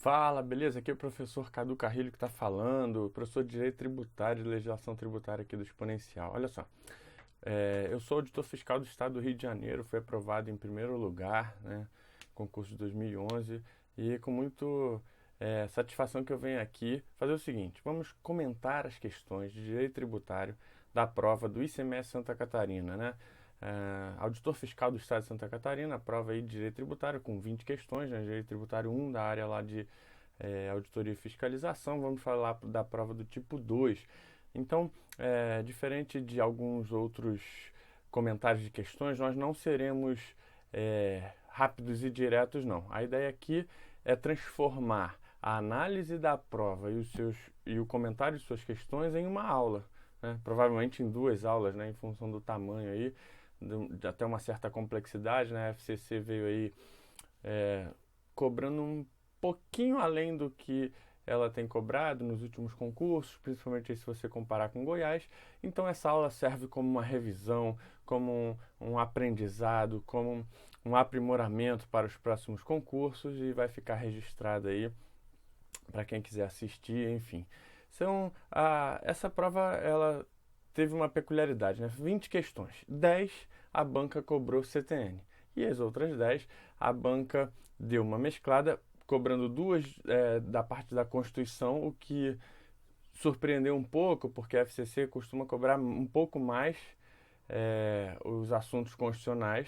Fala, beleza? Aqui é o professor Cadu Carrilho que está falando, professor de Direito Tributário e Legislação Tributária aqui do Exponencial. Olha só, eu sou auditor fiscal do Estado do Rio de Janeiro, fui aprovado em primeiro lugar, né, concurso de 2011, e com muito satisfação que eu venho aqui fazer o seguinte: vamos comentar as questões de Direito Tributário da prova do ICMS Santa Catarina, né? Auditor fiscal do Estado de Santa Catarina, a prova aí de Direito Tributário com 20 questões, né? Direito Tributário 1 da área lá de auditoria e fiscalização. Vamos falar da prova do tipo 2. Então, diferente de alguns outros comentários de questões, nós não seremos rápidos e diretos, não. A ideia aqui é transformar a análise da prova e o comentário de suas questões em uma aula, né? Provavelmente em duas aulas, né? Em função do tamanho aí, de até uma certa complexidade, né? A FCC veio aí cobrando um pouquinho além do que ela tem cobrado nos últimos concursos, principalmente se você comparar com Goiás. Então essa aula serve como uma revisão, como um aprendizado, como um aprimoramento para os próximos concursos e vai ficar registrada aí para quem quiser assistir, enfim. Essa prova ela teve uma peculiaridade, né? 20 questões, 10 a banca cobrou CTN e as outras 10 a banca deu uma mesclada, cobrando duas da parte da Constituição, o que surpreendeu um pouco, porque a FCC costuma cobrar um pouco mais os assuntos constitucionais.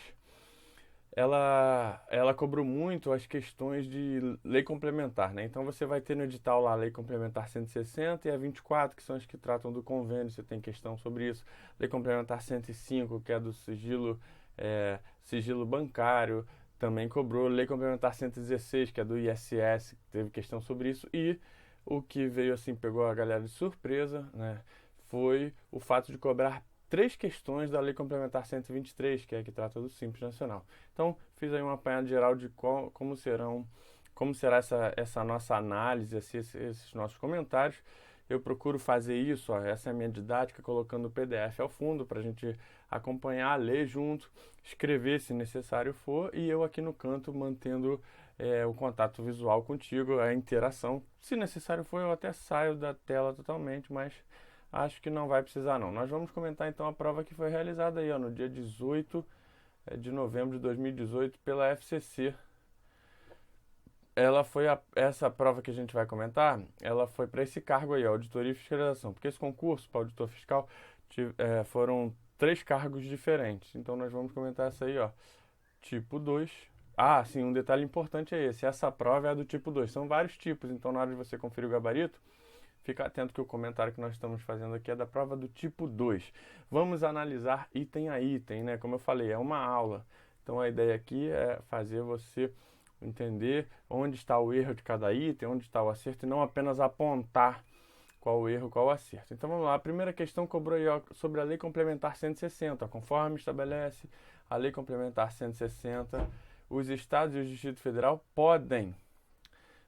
Ela cobrou muito as questões de lei complementar, né? Então você vai ter no edital lá a lei complementar 160 e a 24, que são as que tratam do convênio, você tem questão sobre isso. Lei complementar 105, que é do sigilo bancário, também cobrou. Lei complementar 116, que é do ISS, teve questão sobre isso. E o que veio assim, pegou a galera de surpresa, né? Foi o fato de cobrar três questões da Lei Complementar 123, que é a que trata do Simples Nacional. Então, fiz aí uma apanhada geral de como será essa nossa análise, esses nossos comentários. Eu procuro fazer isso, ó, essa é a minha didática, colocando o PDF ao fundo para a gente acompanhar, ler junto, escrever se necessário for, e eu aqui no canto mantendo o contato visual contigo, a interação. Se necessário for, eu até saio da tela totalmente, mas acho que não vai precisar não. Nós vamos comentar então a prova que foi realizada aí, ó, no dia 18 de novembro de 2018 pela FCC. Essa prova que a gente vai comentar, ela foi para esse cargo aí, auditoria e fiscalização. Porque esse concurso para auditor fiscal foram três cargos diferentes. Então nós vamos comentar essa aí, ó, tipo 2. Ah, sim, um detalhe importante é esse. Essa prova é a do tipo 2. São vários tipos, então na hora de você conferir o gabarito, fica atento que o comentário que nós estamos fazendo aqui é da prova do tipo 2. Vamos analisar item a item, né? Como eu falei, é uma aula. Então a ideia aqui é fazer você entender onde está o erro de cada item, onde está o acerto, e não apenas apontar qual o erro, qual o acerto. Então vamos lá, a primeira questão cobrou aí, ó, sobre a Lei Complementar 160. Conforme estabelece a Lei Complementar 160, os estados e o Distrito Federal podem.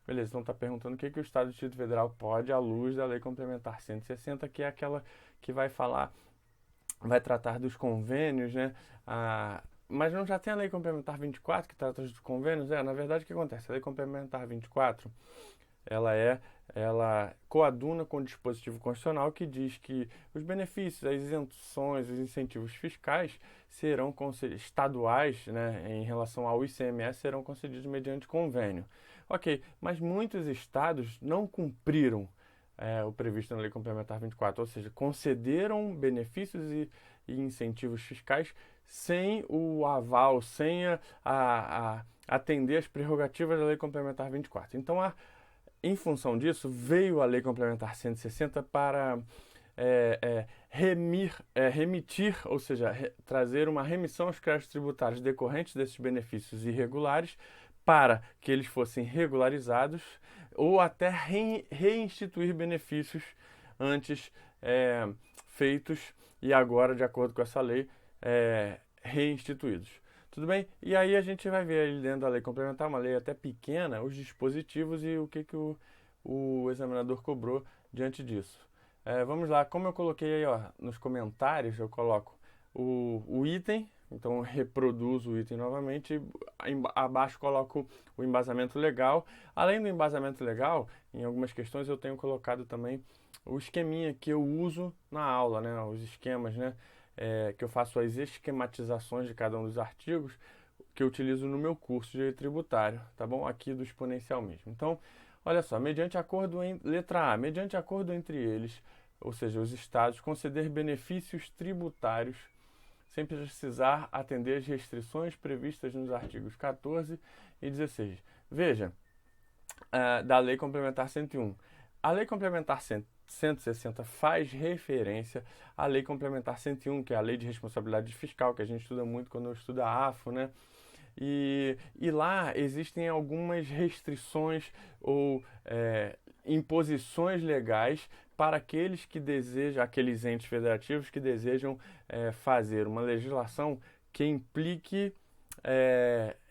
Beleza, então está perguntando o que o Estado e o Distrito Federal pode à luz da Lei Complementar 160, que é aquela que vai tratar dos convênios, né? Mas não já tem a Lei Complementar 24 que trata dos convênios? Na verdade o que acontece? A Lei Complementar 24, ela coaduna com o dispositivo constitucional que diz que os benefícios, as isenções, os incentivos fiscais serão estaduais, né, em relação ao ICMS, serão concedidos mediante convênio. Ok, mas muitos estados não cumpriram o previsto na Lei Complementar 24, ou seja, concederam benefícios e incentivos fiscais sem o aval, sem atender as prerrogativas da Lei Complementar 24. Então, em função disso, veio a Lei Complementar 160 para remitir, ou seja, trazer uma remissão aos créditos tributários decorrentes desses benefícios irregulares para que eles fossem regularizados ou até reinstituir benefícios antes feitos e agora, de acordo com essa lei, reinstituídos. Tudo bem? E aí a gente vai ver ali dentro da lei complementar, uma lei até pequena, os dispositivos e o que o examinador cobrou diante disso. Vamos lá, como eu coloquei aí, ó, nos comentários, eu coloco o item, Então reproduzo o item novamente, abaixo coloco o embasamento legal. Além do embasamento legal, em algumas questões eu tenho colocado também o esqueminha que eu uso na aula, né? Os esquemas, né? Que eu faço as esquematizações de cada um dos artigos que eu utilizo no meu curso de direito tributário, tá bom? Aqui do exponencial mesmo. Então, olha só, mediante acordo em letra A, mediante acordo entre eles, ou seja, os estados, conceder benefícios tributários sem precisar atender às restrições previstas nos artigos 14 e 16. Veja, da Lei Complementar 101. A Lei Complementar 160 faz referência à Lei Complementar 101, que é a Lei de Responsabilidade Fiscal, que a gente estuda muito quando estuda a AFO, né? E lá existem algumas restrições ou imposições legais para aqueles que desejam, aqueles entes federativos que desejam fazer uma legislação que implique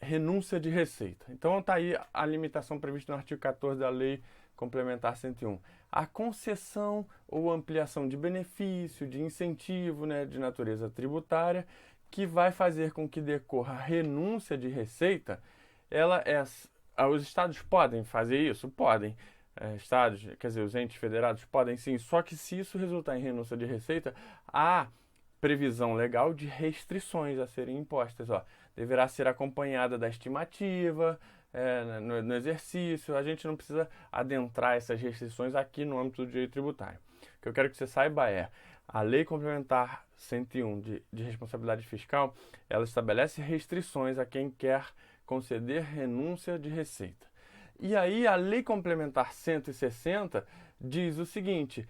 renúncia de receita. Então está aí a limitação prevista no artigo 14 da Lei Complementar 101. A concessão ou ampliação de benefício, de incentivo, né, de natureza tributária, que vai fazer com que decorra a renúncia de receita, os estados podem fazer isso? Podem. Estados, quer dizer, os entes federados podem sim, só que se isso resultar em renúncia de receita, há previsão legal de restrições a serem impostas. Deverá ser acompanhada da estimativa, no exercício. A gente não precisa adentrar essas restrições aqui no âmbito do direito tributário. O que eu quero que você saiba a Lei Complementar 101 de Responsabilidade Fiscal, ela estabelece restrições a quem quer conceder renúncia de receita. E aí a Lei Complementar 160 diz o seguinte: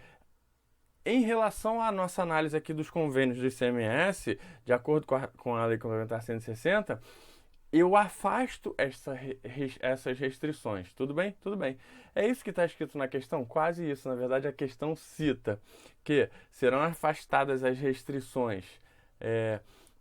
em relação à nossa análise aqui dos convênios do ICMS, de acordo com a Lei Complementar 160, eu afasto essas restrições. Tudo bem? Tudo bem. É isso que está escrito na questão? Quase isso. Na verdade, a questão cita que serão afastadas as restrições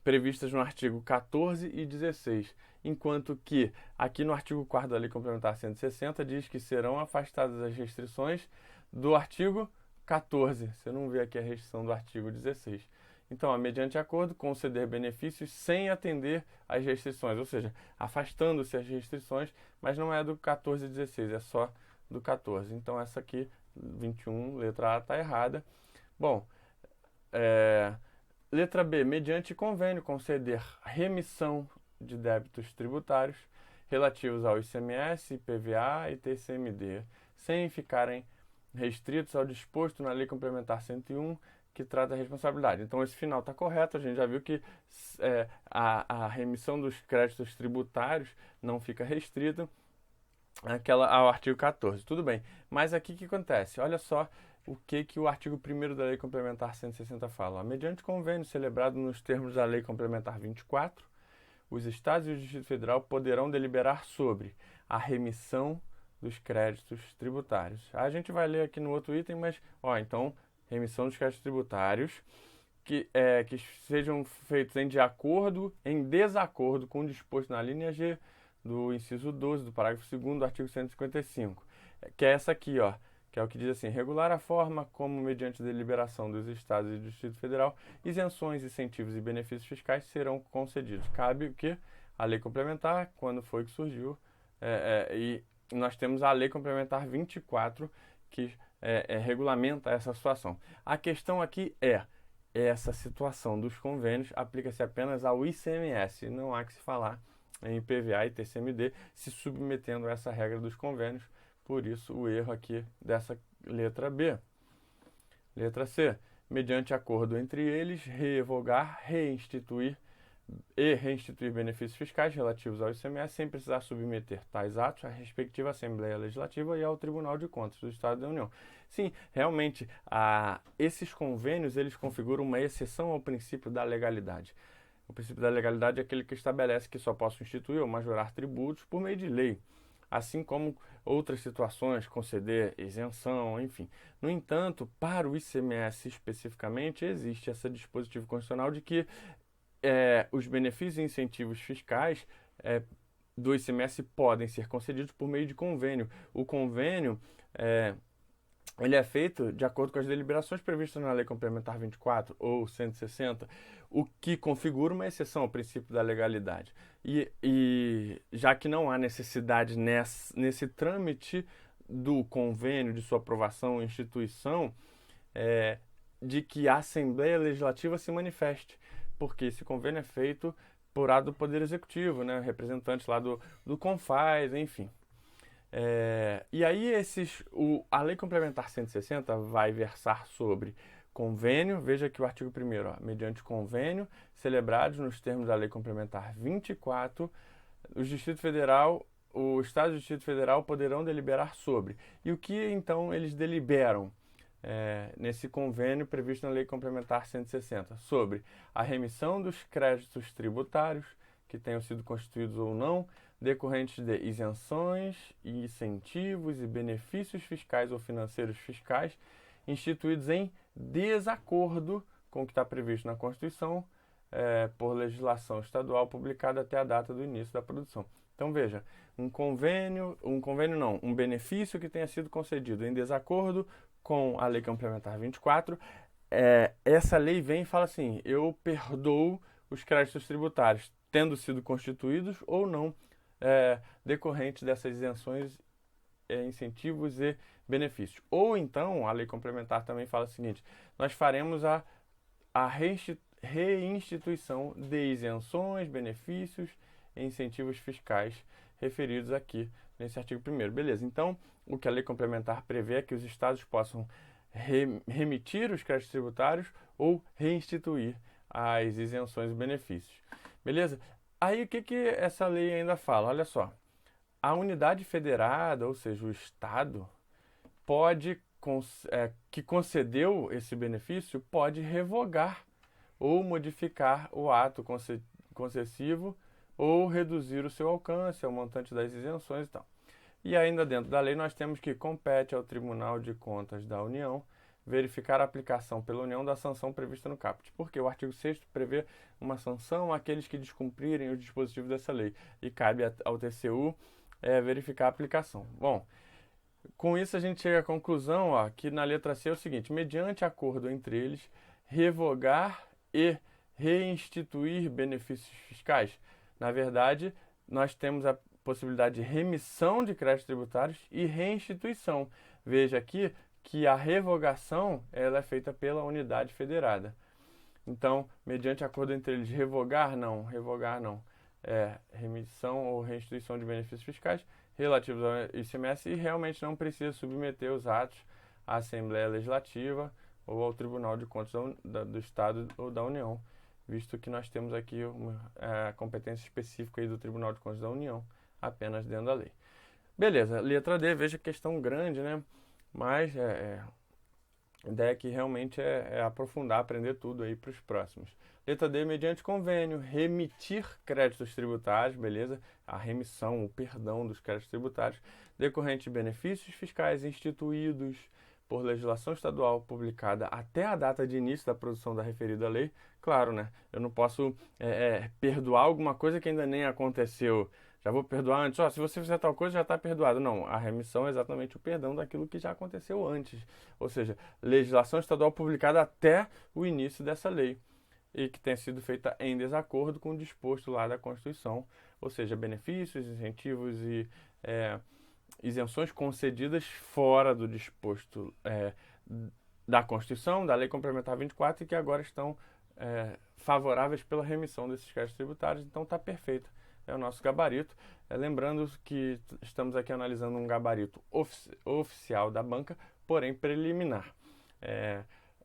previstas no artigo 14 e 16, enquanto que aqui no artigo 4º da Lei Complementar 160 diz que serão afastadas as restrições do artigo 14. Você não vê aqui a restrição do artigo 16. Então, mediante acordo, conceder benefícios sem atender às restrições, ou seja, afastando-se as restrições, mas não é do 14 e 16, é só do 14. Então, essa aqui, 21, letra A, está errada. Bom, letra B, mediante convênio, conceder remissão de débitos tributários relativos ao ICMS, IPVA e TCMD, sem ficarem restritos ao disposto na Lei Complementar 101, que trata a responsabilidade. Então, esse final está correto. A gente já viu que a remissão dos créditos tributários não fica restrita ao artigo 14. Tudo bem. Mas aqui o que acontece? Olha só o que o artigo 1º da Lei Complementar 160 fala. Mediante convênio celebrado nos termos da Lei Complementar 24, os Estados e o Distrito Federal poderão deliberar sobre a remissão dos créditos tributários. A gente vai ler aqui no outro item, mas, então, remissão dos créditos tributários que sejam feitos em desacordo com o disposto na linha G do inciso 12 do parágrafo 2º do artigo 155, que é essa aqui, que é o que diz assim: regular a forma como, mediante deliberação dos Estados e do Distrito Federal, isenções, incentivos e benefícios fiscais serão concedidos. Cabe o quê? A lei complementar, quando foi que surgiu, e nós temos a Lei Complementar 24, que regulamenta essa situação. A questão aqui essa situação dos convênios aplica-se apenas ao ICMS, não há que se falar em IPVA e TCMD, se submetendo a essa regra dos convênios. Por isso, o erro aqui dessa letra B. Letra C. Mediante acordo entre eles, revogar, reinstituir benefícios fiscais relativos ao ICMS sem precisar submeter tais atos à respectiva Assembleia Legislativa e ao Tribunal de Contas do Estado da União. Sim, realmente, esses convênios eles configuram uma exceção ao princípio da legalidade. O princípio da legalidade é aquele que estabelece que só posso instituir ou majorar tributos por meio de lei, assim como outras situações, conceder isenção, enfim. No entanto, para o ICMS especificamente, existe esse dispositivo constitucional de que os benefícios e incentivos fiscais do ICMS podem ser concedidos por meio de convênio. O convênio ele é feito de acordo com as deliberações previstas na Lei Complementar 24 ou 160, o que configura uma exceção ao princípio da legalidade. E já que não há necessidade nesse trâmite do convênio, de sua aprovação, instituição, é, de que a Assembleia Legislativa se manifeste, porque esse convênio é feito por ato do Poder Executivo, né, representantes lá do CONFAS, enfim. E aí a Lei Complementar 160 vai versar sobre convênio, veja que o artigo 1º, mediante convênio celebrados nos termos da Lei Complementar 24, o Estado e o Distrito Federal poderão deliberar sobre. E o que então eles deliberam nesse convênio previsto na Lei Complementar 160? Sobre a remissão dos créditos tributários, que tenham sido constituídos ou não, decorrentes de isenções, incentivos e benefícios fiscais ou financeiros fiscais instituídos em desacordo com o que está previsto na Constituição por legislação estadual publicada até a data do início da produção. Então veja, um benefício que tenha sido concedido em desacordo com a Lei Complementar 24, essa lei vem e fala assim: eu perdoo os créditos tributários, tendo sido constituídos ou não, decorrentes dessas isenções, incentivos e benefícios. Ou então, a lei complementar também fala o seguinte: nós faremos a reinstituição de isenções, benefícios e incentivos fiscais referidos aqui nesse artigo 1º. Beleza, então o que a lei complementar prevê é que os estados possam remitir os créditos tributários ou reinstituir as isenções e benefícios. Beleza? Aí o que essa lei ainda fala? Olha só, a unidade federada, ou seja, o Estado, que concedeu esse benefício, pode revogar ou modificar o ato concessivo ou reduzir o seu alcance, o montante das isenções e tal. E ainda dentro da lei nós temos que compete ao Tribunal de Contas da União verificar a aplicação pela União da sanção prevista no caput, porque o artigo 6º prevê uma sanção àqueles que descumprirem os dispositivos dessa lei e cabe ao TCU verificar a aplicação. Bom, com isso a gente chega à conclusão que na letra C é o seguinte: mediante acordo entre eles, revogar e reinstituir benefícios fiscais. Na verdade, nós temos a possibilidade de remissão de créditos tributários e reinstituição. Veja aqui que a revogação ela é feita pela unidade federada. Então, mediante acordo entre eles, revogar não. Remissão ou restituição de benefícios fiscais relativos ao ICMS, e realmente não precisa submeter os atos à Assembleia Legislativa ou ao Tribunal de Contas do Estado ou da União, visto que nós temos aqui uma competência específica aí do Tribunal de Contas da União, apenas dentro da lei. Beleza, letra D, veja questão grande, né? Mas a ideia aqui realmente é aprofundar, aprender tudo aí para os próximos. Letra D, mediante convênio, remitir créditos tributários, beleza? A remissão, o perdão dos créditos tributários, decorrente de benefícios fiscais instituídos por legislação estadual publicada até a data de início da produção da referida lei. Claro, né? Eu não posso perdoar alguma coisa que ainda nem aconteceu. Já vou perdoar antes. Se você fizer tal coisa, já está perdoado. Não, a remissão é exatamente o perdão daquilo que já aconteceu antes. Ou seja, legislação estadual publicada até o início dessa lei e que tenha sido feita em desacordo com o disposto lá da Constituição. Ou seja, benefícios, incentivos e isenções concedidas fora do disposto da Constituição, da Lei Complementar 24, e que agora estão favoráveis pela remissão desses créditos tributários. Então está perfeito. É o nosso gabarito. Lembrando que estamos aqui analisando um gabarito oficial da banca, porém preliminar.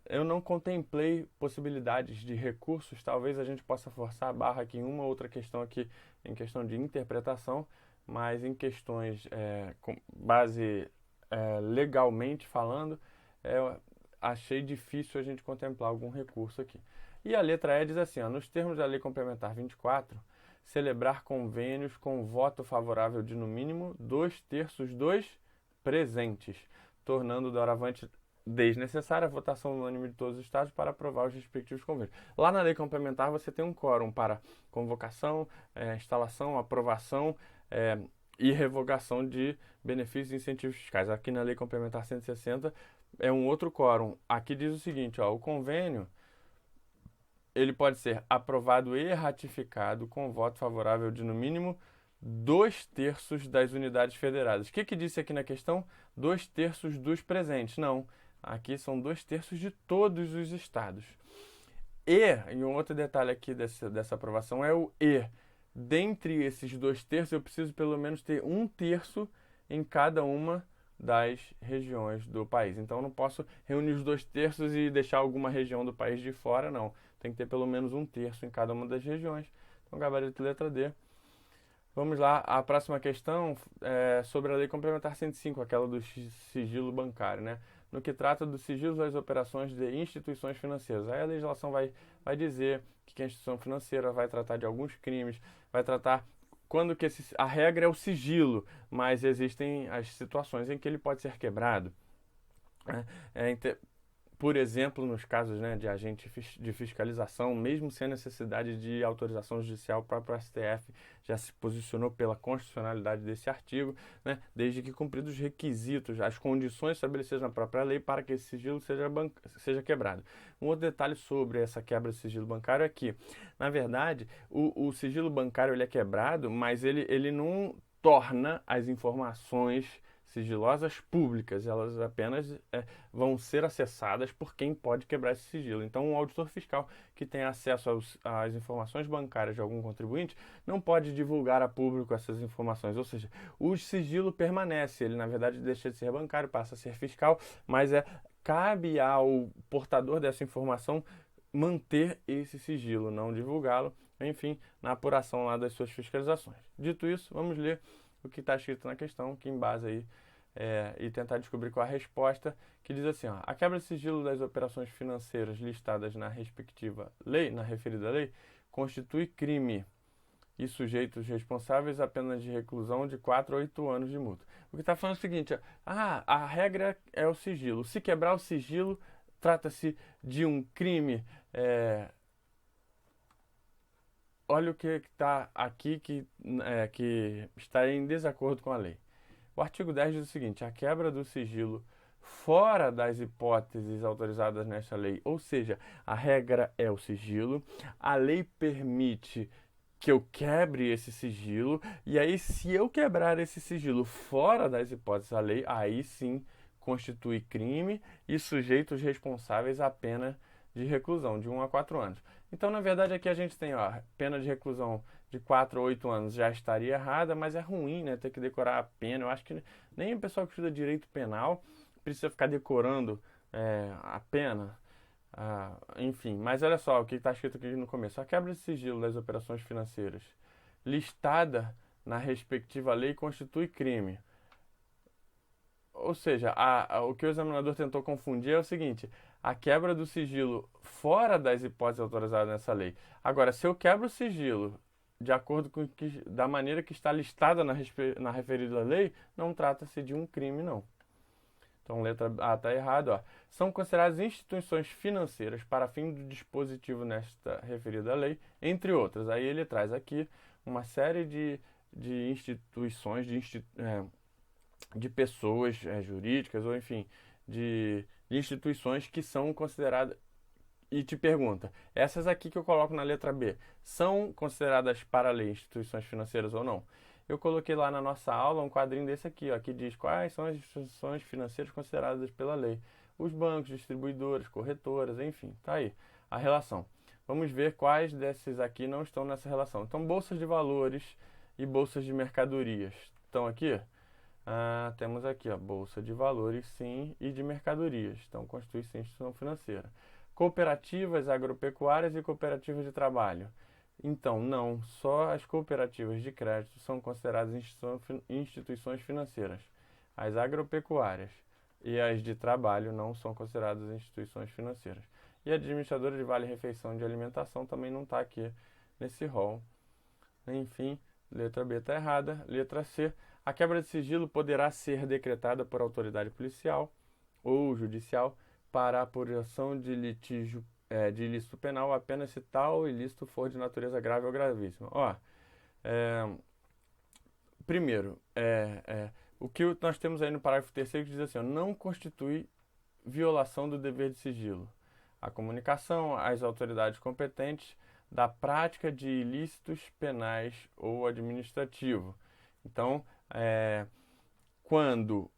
Eu não contemplei possibilidades de recursos. Talvez a gente possa forçar a barra aqui em uma ou outra questão aqui, em questão de interpretação, mas em questões com base legalmente falando, achei difícil a gente contemplar algum recurso aqui. E a letra E diz assim: nos termos da Lei Complementar 24, celebrar convênios com voto favorável de no mínimo 2/3 dos presentes, tornando doravante desnecessária a votação unânime de todos os estados para aprovar os respectivos convênios. Lá na Lei Complementar você tem um quórum para convocação, instalação, aprovação e revogação de benefícios e incentivos fiscais. Aqui na Lei Complementar 160 é um outro quórum. Aqui diz o seguinte, ó, o convênio ele pode ser aprovado e ratificado com voto favorável de no mínimo 2/3 das unidades federadas. O que disse aqui na questão? 2/3 dos presentes. Não, aqui são 2/3 de todos os estados. E um outro detalhe aqui dessa aprovação é o e. Dentre esses 2/3, eu preciso pelo menos ter 1/3 em cada uma das regiões do país. Então, eu não posso reunir os 2/3 e deixar alguma região do país de fora, não. Tem que ter pelo menos 1/3 em cada uma das regiões. Então, gabarito letra D. Vamos lá, a próxima questão é sobre a Lei Complementar 105, aquela do sigilo bancário, né? No que trata do sigilo das operações de instituições financeiras. Aí a legislação vai dizer que a instituição financeira vai tratar de alguns crimes, vai tratar quando que a regra é o sigilo, mas existem as situações em que ele pode ser quebrado. Por exemplo, nos casos, né, de agente de fiscalização, mesmo sem a necessidade de autorização judicial, o próprio STF já se posicionou pela constitucionalidade desse artigo, né, desde que cumpridos os requisitos, as condições estabelecidas na própria lei para que esse sigilo seja quebrado. Um outro detalhe sobre essa quebra de sigilo bancário é que, na verdade, o sigilo bancário ele é quebrado, mas ele não torna as informações sigilosas públicas, elas apenas vão ser acessadas por quem pode quebrar esse sigilo. Então, um auditor fiscal que tem acesso às informações bancárias de algum contribuinte não pode divulgar a público essas informações, ou seja, o sigilo permanece, ele na verdade deixa de ser bancário, passa a ser fiscal, mas cabe ao portador dessa informação manter esse sigilo, não divulgá-lo, enfim, na apuração lá das suas fiscalizações. Dito isso, vamos ler o que está escrito na questão, que embasa aí e tentar descobrir qual a resposta, que diz assim, ó, a quebra de sigilo das operações financeiras listadas na respectiva lei, na referida lei, constitui crime e sujeita os responsáveis a pena de reclusão de 4 a 8 anos de multa. O que está falando é o seguinte, a regra é o sigilo. Se quebrar o sigilo, trata-se de um crime. Olha o que está aqui que está em desacordo com a lei. O artigo 10 diz o seguinte, a quebra do sigilo fora das hipóteses autorizadas nesta lei, ou seja, a regra é o sigilo, a lei permite que eu quebre esse sigilo, e aí se eu quebrar esse sigilo fora das hipóteses da lei, aí sim constitui crime e sujeita os responsáveis à pena de reclusão, de 1 a 4 anos. Então, na verdade, aqui a gente tem, ó, pena de reclusão de 4 a 8 anos já estaria errada, mas é ruim, né, ter que decorar a pena. Eu acho que nem o pessoal que estuda direito penal precisa ficar decorando a pena. Enfim, mas olha só o que está escrito aqui no começo. A quebra de sigilo das operações financeiras listada na respectiva lei constitui crime. Ou seja, o que o examinador tentou confundir é o seguinte, a quebra do sigilo fora das hipóteses autorizadas nessa lei. Agora, se eu quebro o sigilo de acordo com da maneira que está listada na referida lei, não trata-se de um crime, não. Então, letra A está errado. Ó. São consideradas instituições financeiras para fim do dispositivo nesta referida lei, entre outras. Aí ele traz aqui uma série de instituições, de pessoas jurídicas, ou enfim, de instituições que são consideradas. E te pergunta, essas aqui que eu coloco na letra B, são consideradas para a lei instituições financeiras ou não? Eu coloquei lá na nossa aula um quadrinho desse aqui, ó, que diz quais são as instituições financeiras consideradas pela lei. Os bancos, distribuidoras, corretoras, enfim, tá aí a relação. Vamos ver quais desses aqui não estão nessa relação. Então, bolsas de valores e bolsas de mercadorias estão aqui? Temos aqui a bolsa de valores, sim, e de mercadorias. Então, constitui sim instituição financeira. Cooperativas agropecuárias e cooperativas de trabalho. Então, não, só as cooperativas de crédito são consideradas instituições financeiras. As agropecuárias e as de trabalho não são consideradas instituições financeiras. E a administradora de vale-refeição de alimentação também não está aqui nesse rol. Enfim, letra B está errada. Letra C, a quebra de sigilo poderá ser decretada por autoridade policial ou judicial para a apuração de litígio de ilícito penal apenas se tal ilícito for de natureza grave ou gravíssima. primeiro, o que nós temos aí no parágrafo 3º que diz assim, ó, não constitui violação do dever de sigilo a comunicação às autoridades competentes da prática de ilícitos penais ou administrativos. Então, quando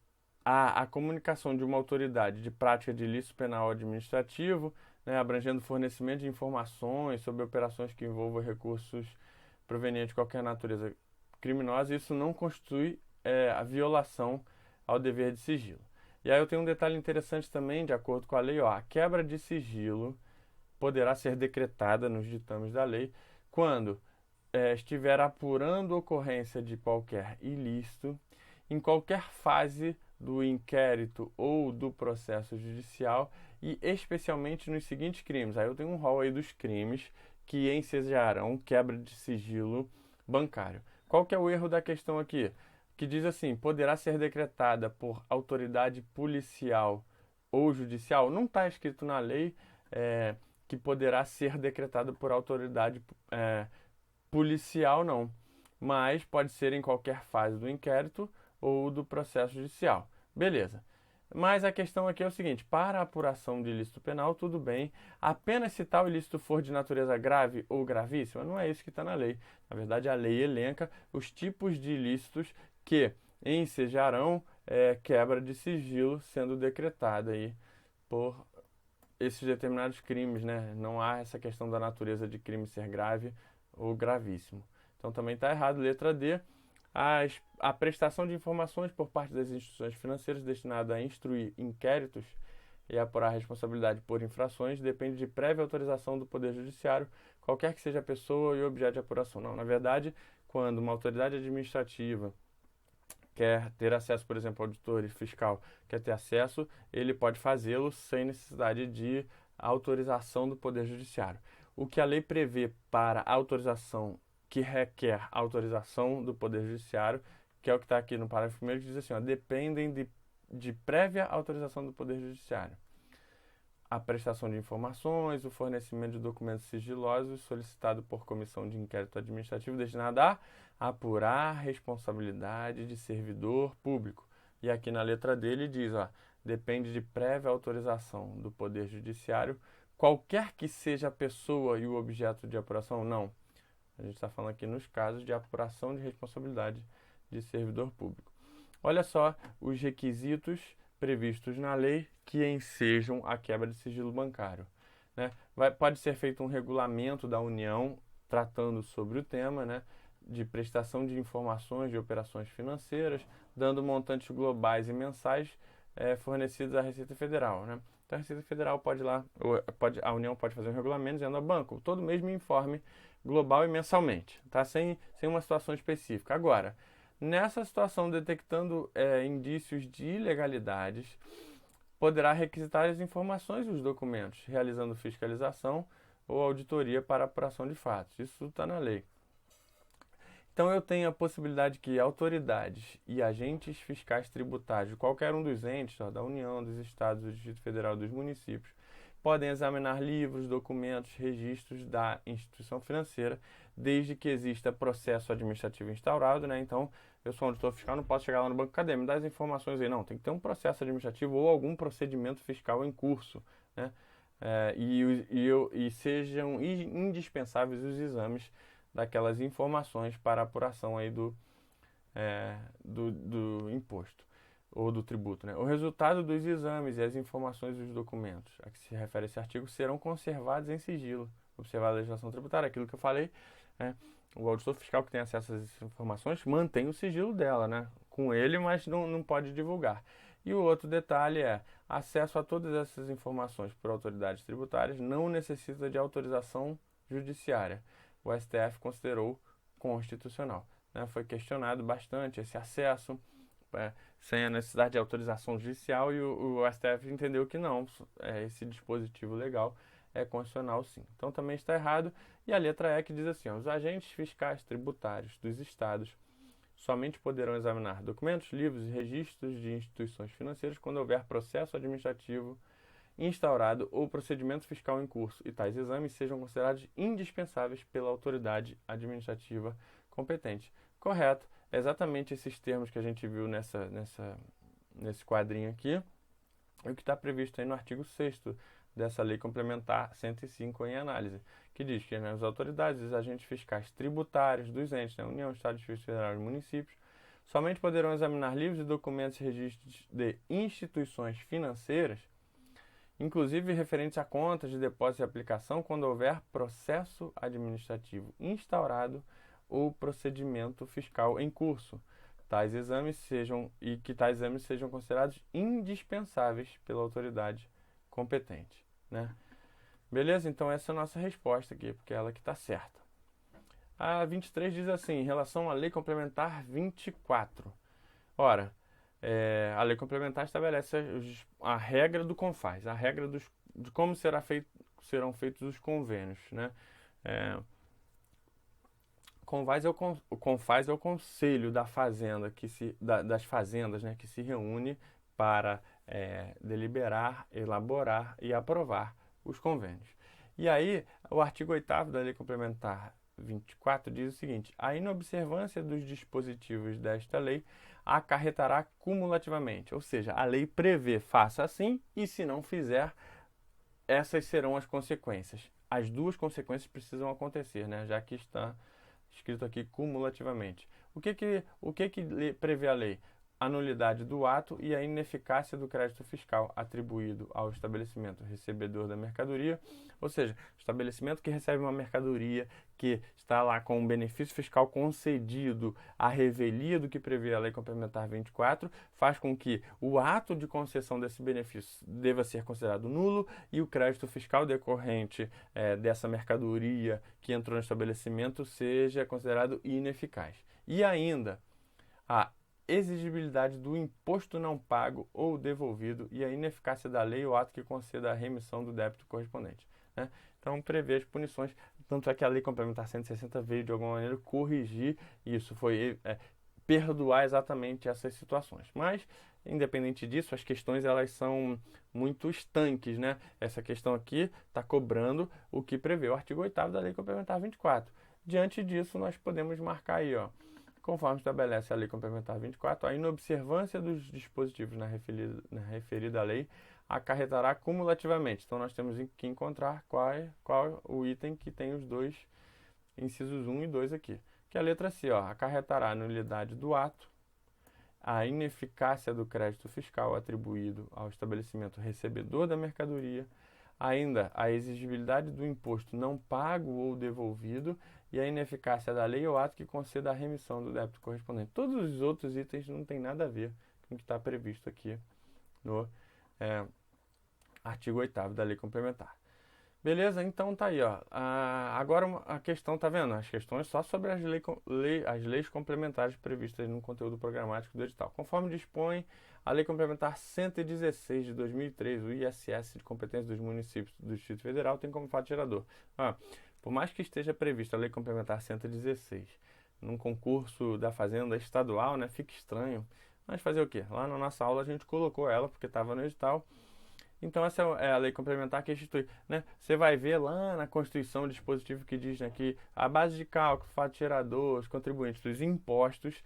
há a comunicação de uma autoridade de prática de ilícito penal ou administrativo, né, abrangendo fornecimento de informações sobre operações que envolvam recursos provenientes de qualquer natureza criminosa, isso não constitui a violação ao dever de sigilo. E aí eu tenho um detalhe interessante também, de acordo com a lei, ó, a quebra de sigilo poderá ser decretada nos ditames da lei quando estiver apurando ocorrência de qualquer ilícito em qualquer fase do inquérito ou do processo judicial e especialmente nos seguintes crimes. Aí eu tenho um rol aí dos crimes que ensejarão quebra de sigilo bancário. Qual que é o erro da questão aqui? Que diz assim, poderá ser decretada por autoridade policial ou judicial. Não está escrito na lei que poderá ser decretada por autoridade policial, não. Mas pode ser em qualquer fase do inquérito ou do processo judicial. Beleza. Mas a questão aqui é o seguinte, para a apuração de ilícito penal, tudo bem, apenas se tal ilícito for de natureza grave ou gravíssima, não é isso que está na lei. Na verdade, a lei elenca os tipos de ilícitos que ensejarão quebra de sigilo sendo decretada aí por esses determinados crimes, né? Não há essa questão da natureza de crime ser grave ou gravíssimo. Então também está errado, letra D. A prestação de informações por parte das instituições financeiras destinada a instruir inquéritos e apurar a responsabilidade por infrações depende de prévia autorização do Poder Judiciário, qualquer que seja a pessoa e objeto de apuração. Não, na verdade, quando uma autoridade administrativa quer ter acesso, por exemplo, ao auditor e fiscal quer ter acesso, ele pode fazê-lo sem necessidade de autorização do Poder Judiciário. O que a lei prevê para autorização que requer autorização do Poder Judiciário, que é o que está aqui no parágrafo 1º, que diz assim, ó, dependem de prévia autorização do Poder Judiciário. A prestação de informações, o fornecimento de documentos sigilosos solicitado por comissão de inquérito administrativo destinada a apurar a responsabilidade de servidor público. E aqui na letra dele diz, ó, depende de prévia autorização do Poder Judiciário, qualquer que seja a pessoa e o objeto de apuração, não. A gente está falando aqui nos casos de apuração de responsabilidade de servidor público. Olha só os requisitos previstos na lei que ensejam a quebra de sigilo bancário, né? Pode ser feito um regulamento da União tratando sobre o tema, né, de prestação de informações de operações financeiras, dando montantes globais e mensais fornecidos à Receita Federal, né? Então a Receita Federal a União pode fazer um regulamento dizendo ao banco, todo mês me informe global e mensalmente, tá? Sem uma situação específica. Agora, nessa situação, detectando indícios de ilegalidades, poderá requisitar as informações e os documentos, realizando fiscalização ou auditoria para apuração de fatos. Isso está na lei. Então, eu tenho a possibilidade que autoridades e agentes fiscais tributários de qualquer um dos entes, da União, dos Estados, do Distrito Federal, dos municípios, podem examinar livros, documentos, registros da instituição financeira, desde que exista processo administrativo instaurado, né? Então, eu sou um auditor fiscal, não posso chegar lá no banco, cadê? Me dá as informações aí. Não, tem que ter um processo administrativo ou algum procedimento fiscal em curso, né? E sejam indispensáveis os exames daquelas informações para a apuração aí do imposto ou do tributo, né? O resultado dos exames e as informações dos documentos a que se refere esse artigo serão conservados em sigilo, observada a legislação tributária, aquilo que eu falei, né? O auditor fiscal que tem acesso a essas informações mantém o sigilo dela, né, com ele, mas não pode divulgar. E o outro detalhe é, acesso a todas essas informações por autoridades tributárias não necessita de autorização judiciária. O STF considerou constitucional, né? Foi questionado bastante esse acesso sem a necessidade de autorização judicial e o STF entendeu que não, esse dispositivo legal é constitucional sim. Então também está errado. E a letra E que diz assim, ó, os agentes fiscais tributários dos estados somente poderão examinar documentos, livros e registros de instituições financeiras quando houver processo administrativo instaurado ou procedimento fiscal em curso e tais exames sejam considerados indispensáveis pela autoridade administrativa competente. Correto, exatamente esses termos que a gente viu nesse quadrinho aqui, e o que está previsto aí no artigo 6º dessa Lei Complementar 105 em análise, que diz que, né, as autoridades e os agentes fiscais tributários dos entes, né, União, Estado, Distrito Federal e municípios, somente poderão examinar livros e documentos e registros de instituições financeiras, inclusive referentes a contas de depósito e aplicação, quando houver processo administrativo instaurado ou procedimento fiscal em curso. Tais exames sejam considerados indispensáveis pela autoridade competente, né? Beleza? Então essa é a nossa resposta aqui, porque é ela que está certa. A 23 diz assim, em relação à Lei Complementar 24. Ora, a Lei Complementar estabelece a regra do CONFAS, a regra de como serão feitos os convênios, né? O CONFAS é o Conselho da Fazenda, das Fazendas, né, que se reúne para deliberar, elaborar e aprovar os convênios. E aí, o artigo 8º da Lei Complementar 24 diz o seguinte: a inobservância dos dispositivos desta lei acarretará cumulativamente, ou seja, a lei prevê, faça assim, e se não fizer, essas serão as consequências. As duas consequências precisam acontecer, né, já que está escrito aqui cumulativamente. O que prevê a lei? A nulidade do ato e a ineficácia do crédito fiscal atribuído ao estabelecimento recebedor da mercadoria, ou seja, estabelecimento que recebe uma mercadoria que está lá com um benefício fiscal concedido à revelia do que prevê a Lei Complementar 24, faz com que o ato de concessão desse benefício deva ser considerado nulo e o crédito fiscal decorrente dessa mercadoria que entrou no estabelecimento seja considerado ineficaz. E ainda, a exigibilidade do imposto não pago ou devolvido e a ineficácia da lei ou ato que conceda a remissão do débito correspondente, né? Então, prevê as punições, tanto é que a Lei Complementar 160 veio, de alguma maneira, corrigir isso, foi perdoar exatamente essas situações. Mas, independente disso, as questões elas são muito estanques, né? Essa questão aqui está cobrando o que prevê o artigo 8º da Lei Complementar 24. Diante disso, nós podemos marcar aí, ó, conforme estabelece a Lei Complementar 24, a inobservância dos dispositivos na referida lei acarretará cumulativamente. Então, nós temos que encontrar qual o item que tem os dois incisos 1 e 2 aqui. Que é a letra C, ó, acarretará a nulidade do ato, a ineficácia do crédito fiscal atribuído ao estabelecimento recebedor da mercadoria, ainda a exigibilidade do imposto não pago ou devolvido e a ineficácia da lei ou ato que conceda a remissão do débito correspondente. Todos os outros itens não tem nada a ver com o que está previsto aqui no artigo 8º da Lei Complementar. Beleza? Então tá aí, ó. Agora a questão, tá vendo? As questões só sobre as leis complementares previstas no conteúdo programático do edital. Conforme dispõe a Lei Complementar 116 de 2003, o ISS de competência dos municípios do Distrito Federal tem como fato gerador. Por mais que esteja prevista a Lei Complementar 116 num concurso da Fazenda estadual, né, fica estranho. Mas fazer o quê? Lá na nossa aula a gente colocou ela porque estava no edital. Então essa é a lei complementar que institui, né? Você vai ver lá na Constituição o dispositivo que diz, né, que a base de cálculo, fato gerador, os contribuintes dos impostos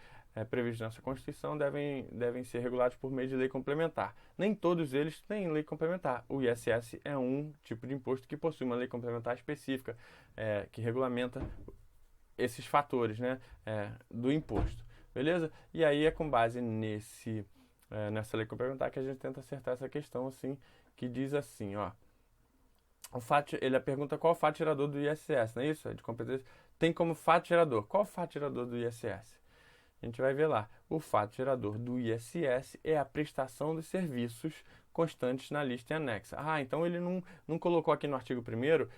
previstos nessa Constituição devem ser regulados por meio de lei complementar. Nem todos eles têm lei complementar. O ISS é um tipo de imposto que possui uma lei complementar específica que regulamenta esses fatores, né, do imposto. Beleza? E aí é com base nessa lei complementar que a gente tenta acertar essa questão, assim, que diz assim, ó. Ele pergunta qual o fato gerador do ISS, não é isso? É de competência. Tem como fato gerador. Qual o fato gerador do ISS? A gente vai ver lá. O fato gerador do ISS é a prestação dos serviços constantes na lista em anexa. Então ele não colocou aqui no artigo 1º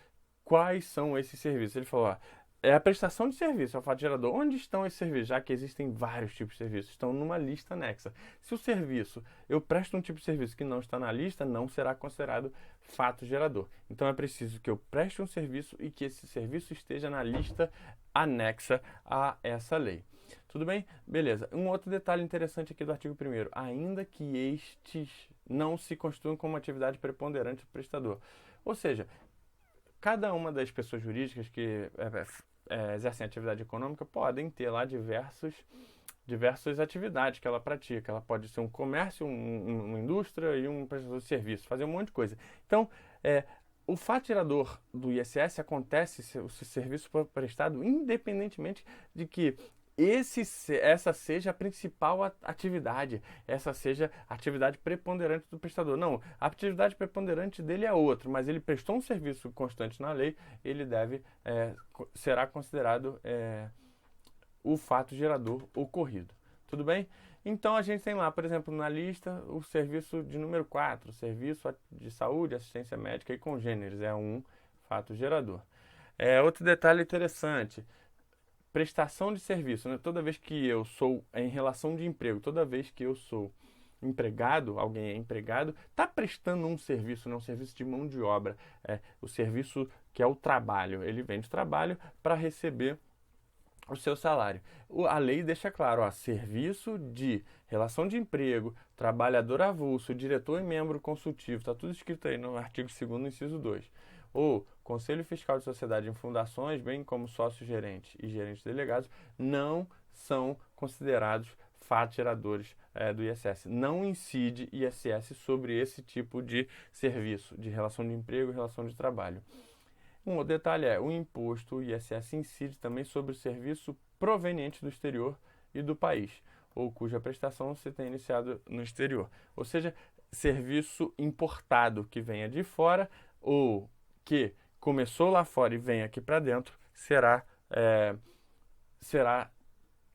quais são esses serviços. Ele falou, é a prestação de serviço, é o fato gerador. Onde estão esses serviços? Já que existem vários tipos de serviços, estão numa lista anexa. Se o serviço, eu presto um tipo de serviço que não está na lista, não será considerado fato gerador. Então é preciso que eu preste um serviço e que esse serviço esteja na lista anexa a essa lei. Tudo bem? Beleza. Um outro detalhe interessante aqui do artigo 1º. Ainda que estes não se constituam como atividade preponderante do prestador. Ou seja, cada uma das pessoas jurídicas que exercem atividade econômica podem ter lá diversos diversas atividades que ela pratica. Ela pode ser um comércio, uma indústria e um prestador de serviço, fazer um monte de coisa. Então, o fato gerador do ISS acontece se o serviço for prestado independentemente de que essa seja a principal atividade, essa seja a atividade preponderante do prestador. Não, a atividade preponderante dele é outra, mas ele prestou um serviço constante na lei, ele será considerado o fato gerador ocorrido. Tudo bem? Então a gente tem lá, por exemplo, na lista, o serviço de número 4, serviço de saúde, assistência médica e congêneres, é um fato gerador. Outro detalhe interessante, prestação de serviço, né? Toda vez que eu sou em relação de emprego, toda vez que eu sou empregado, alguém é empregado, está prestando um serviço, não um serviço de mão de obra, o serviço que é o trabalho. Ele vende trabalho para receber o seu salário. A lei deixa claro, serviço de relação de emprego, trabalhador avulso, diretor e membro consultivo, está tudo escrito aí no artigo 2º, inciso 2. Ou Conselho Fiscal de Sociedade em Fundações, bem como sócio-gerente e gerentes delegados, não são considerados fatos geradores do ISS. Não incide ISS sobre esse tipo de serviço, de relação de emprego e relação de trabalho. Um outro detalhe o imposto, o ISS, incide também sobre o serviço proveniente do exterior e do país, ou cuja prestação se tem iniciado no exterior. Ou seja, serviço importado que venha de fora ou que começou lá fora e vem aqui para dentro,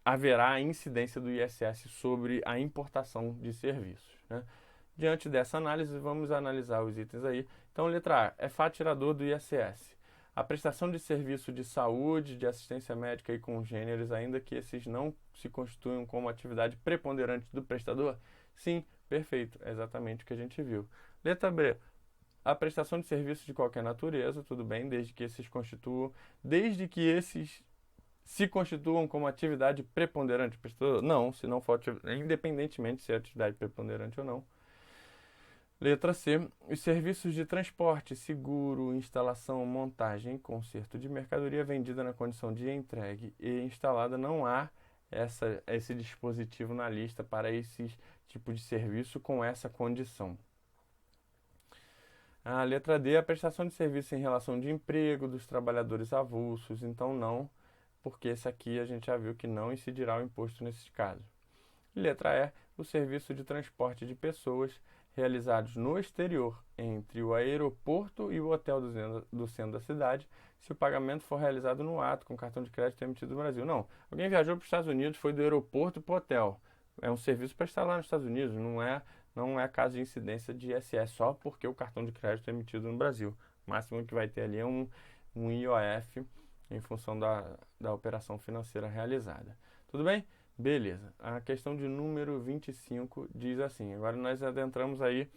haverá a incidência do ISS sobre a importação de serviços, né? Diante dessa análise, vamos analisar os itens aí. Então, letra A, é fato gerador do ISS. A prestação de serviço de saúde, de assistência médica e congêneres, ainda que esses não se constituam como atividade preponderante do prestador? Sim, perfeito, é exatamente o que a gente viu. Letra B, a prestação de serviços de qualquer natureza, tudo bem, desde que esses se constituam como atividade preponderante do prestador? Não, se não for, independentemente se é atividade preponderante ou não. Letra C. Os serviços de transporte, seguro, instalação, montagem e conserto de mercadoria vendida na condição de entregue e instalada, não há esse dispositivo na lista para esses tipos de serviço com essa condição. A letra D. A prestação de serviço em relação de emprego dos trabalhadores avulsos, então não, porque esse aqui a gente já viu que não incidirá o imposto nesses casos. Letra E. O serviço de transporte de pessoas realizados no exterior, entre o aeroporto e o hotel do centro da cidade, se o pagamento for realizado no ato com cartão de crédito emitido no Brasil. Não, alguém viajou para os Estados Unidos, foi do aeroporto para o hotel. É um serviço para estar lá nos Estados Unidos, não é caso de incidência de ISS só porque o cartão de crédito é emitido no Brasil. O máximo que vai ter ali é um IOF em função da operação financeira realizada. Tudo bem? Beleza. A questão de número 25 diz assim. Agora nós adentramos aí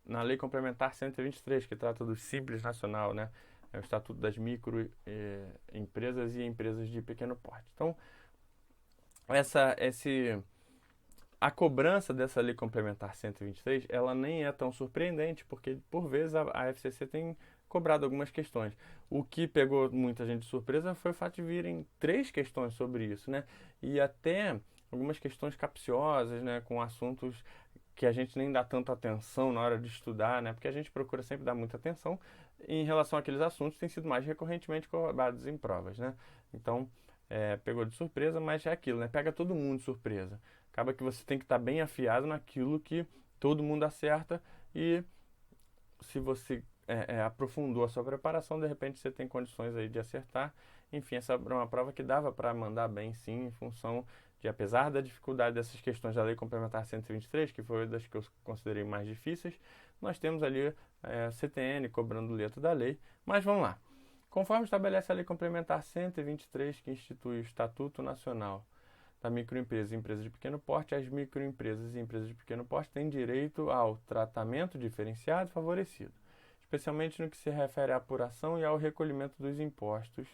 na Lei Complementar 123, que trata do Simples Nacional, né? É o Estatuto das Microempresas e Empresas de Pequeno Porte. Então, a cobrança dessa Lei Complementar 123, ela nem é tão surpreendente, porque por vezes a FCC tem cobrado algumas questões. O que pegou muita gente de surpresa foi o fato de virem 3 questões sobre isso, né? E até algumas questões capciosas, né? Com assuntos que a gente nem dá tanta atenção na hora de estudar, né? Porque a gente procura sempre dar muita atenção em relação àqueles assuntos que têm sido mais recorrentemente cobrados em provas, né? Então, pegou de surpresa, mas é aquilo, né? Pega todo mundo de surpresa. Acaba que você tem que estar bem afiado naquilo que todo mundo acerta e se você aprofundou a sua preparação, de repente você tem condições aí de acertar. Enfim, essa é uma prova que dava para mandar bem sim, em função de, apesar da dificuldade dessas questões da Lei Complementar 123, que foi das que eu considerei mais difíceis, nós temos ali CTN cobrando letra da lei, mas vamos lá. Conforme estabelece a Lei Complementar 123, que institui o Estatuto Nacional da Microempresa e Empresa de Pequeno Porte, as microempresas e empresas de pequeno porte têm direito ao tratamento diferenciado e favorecido, especialmente no que se refere à apuração e ao recolhimento dos impostos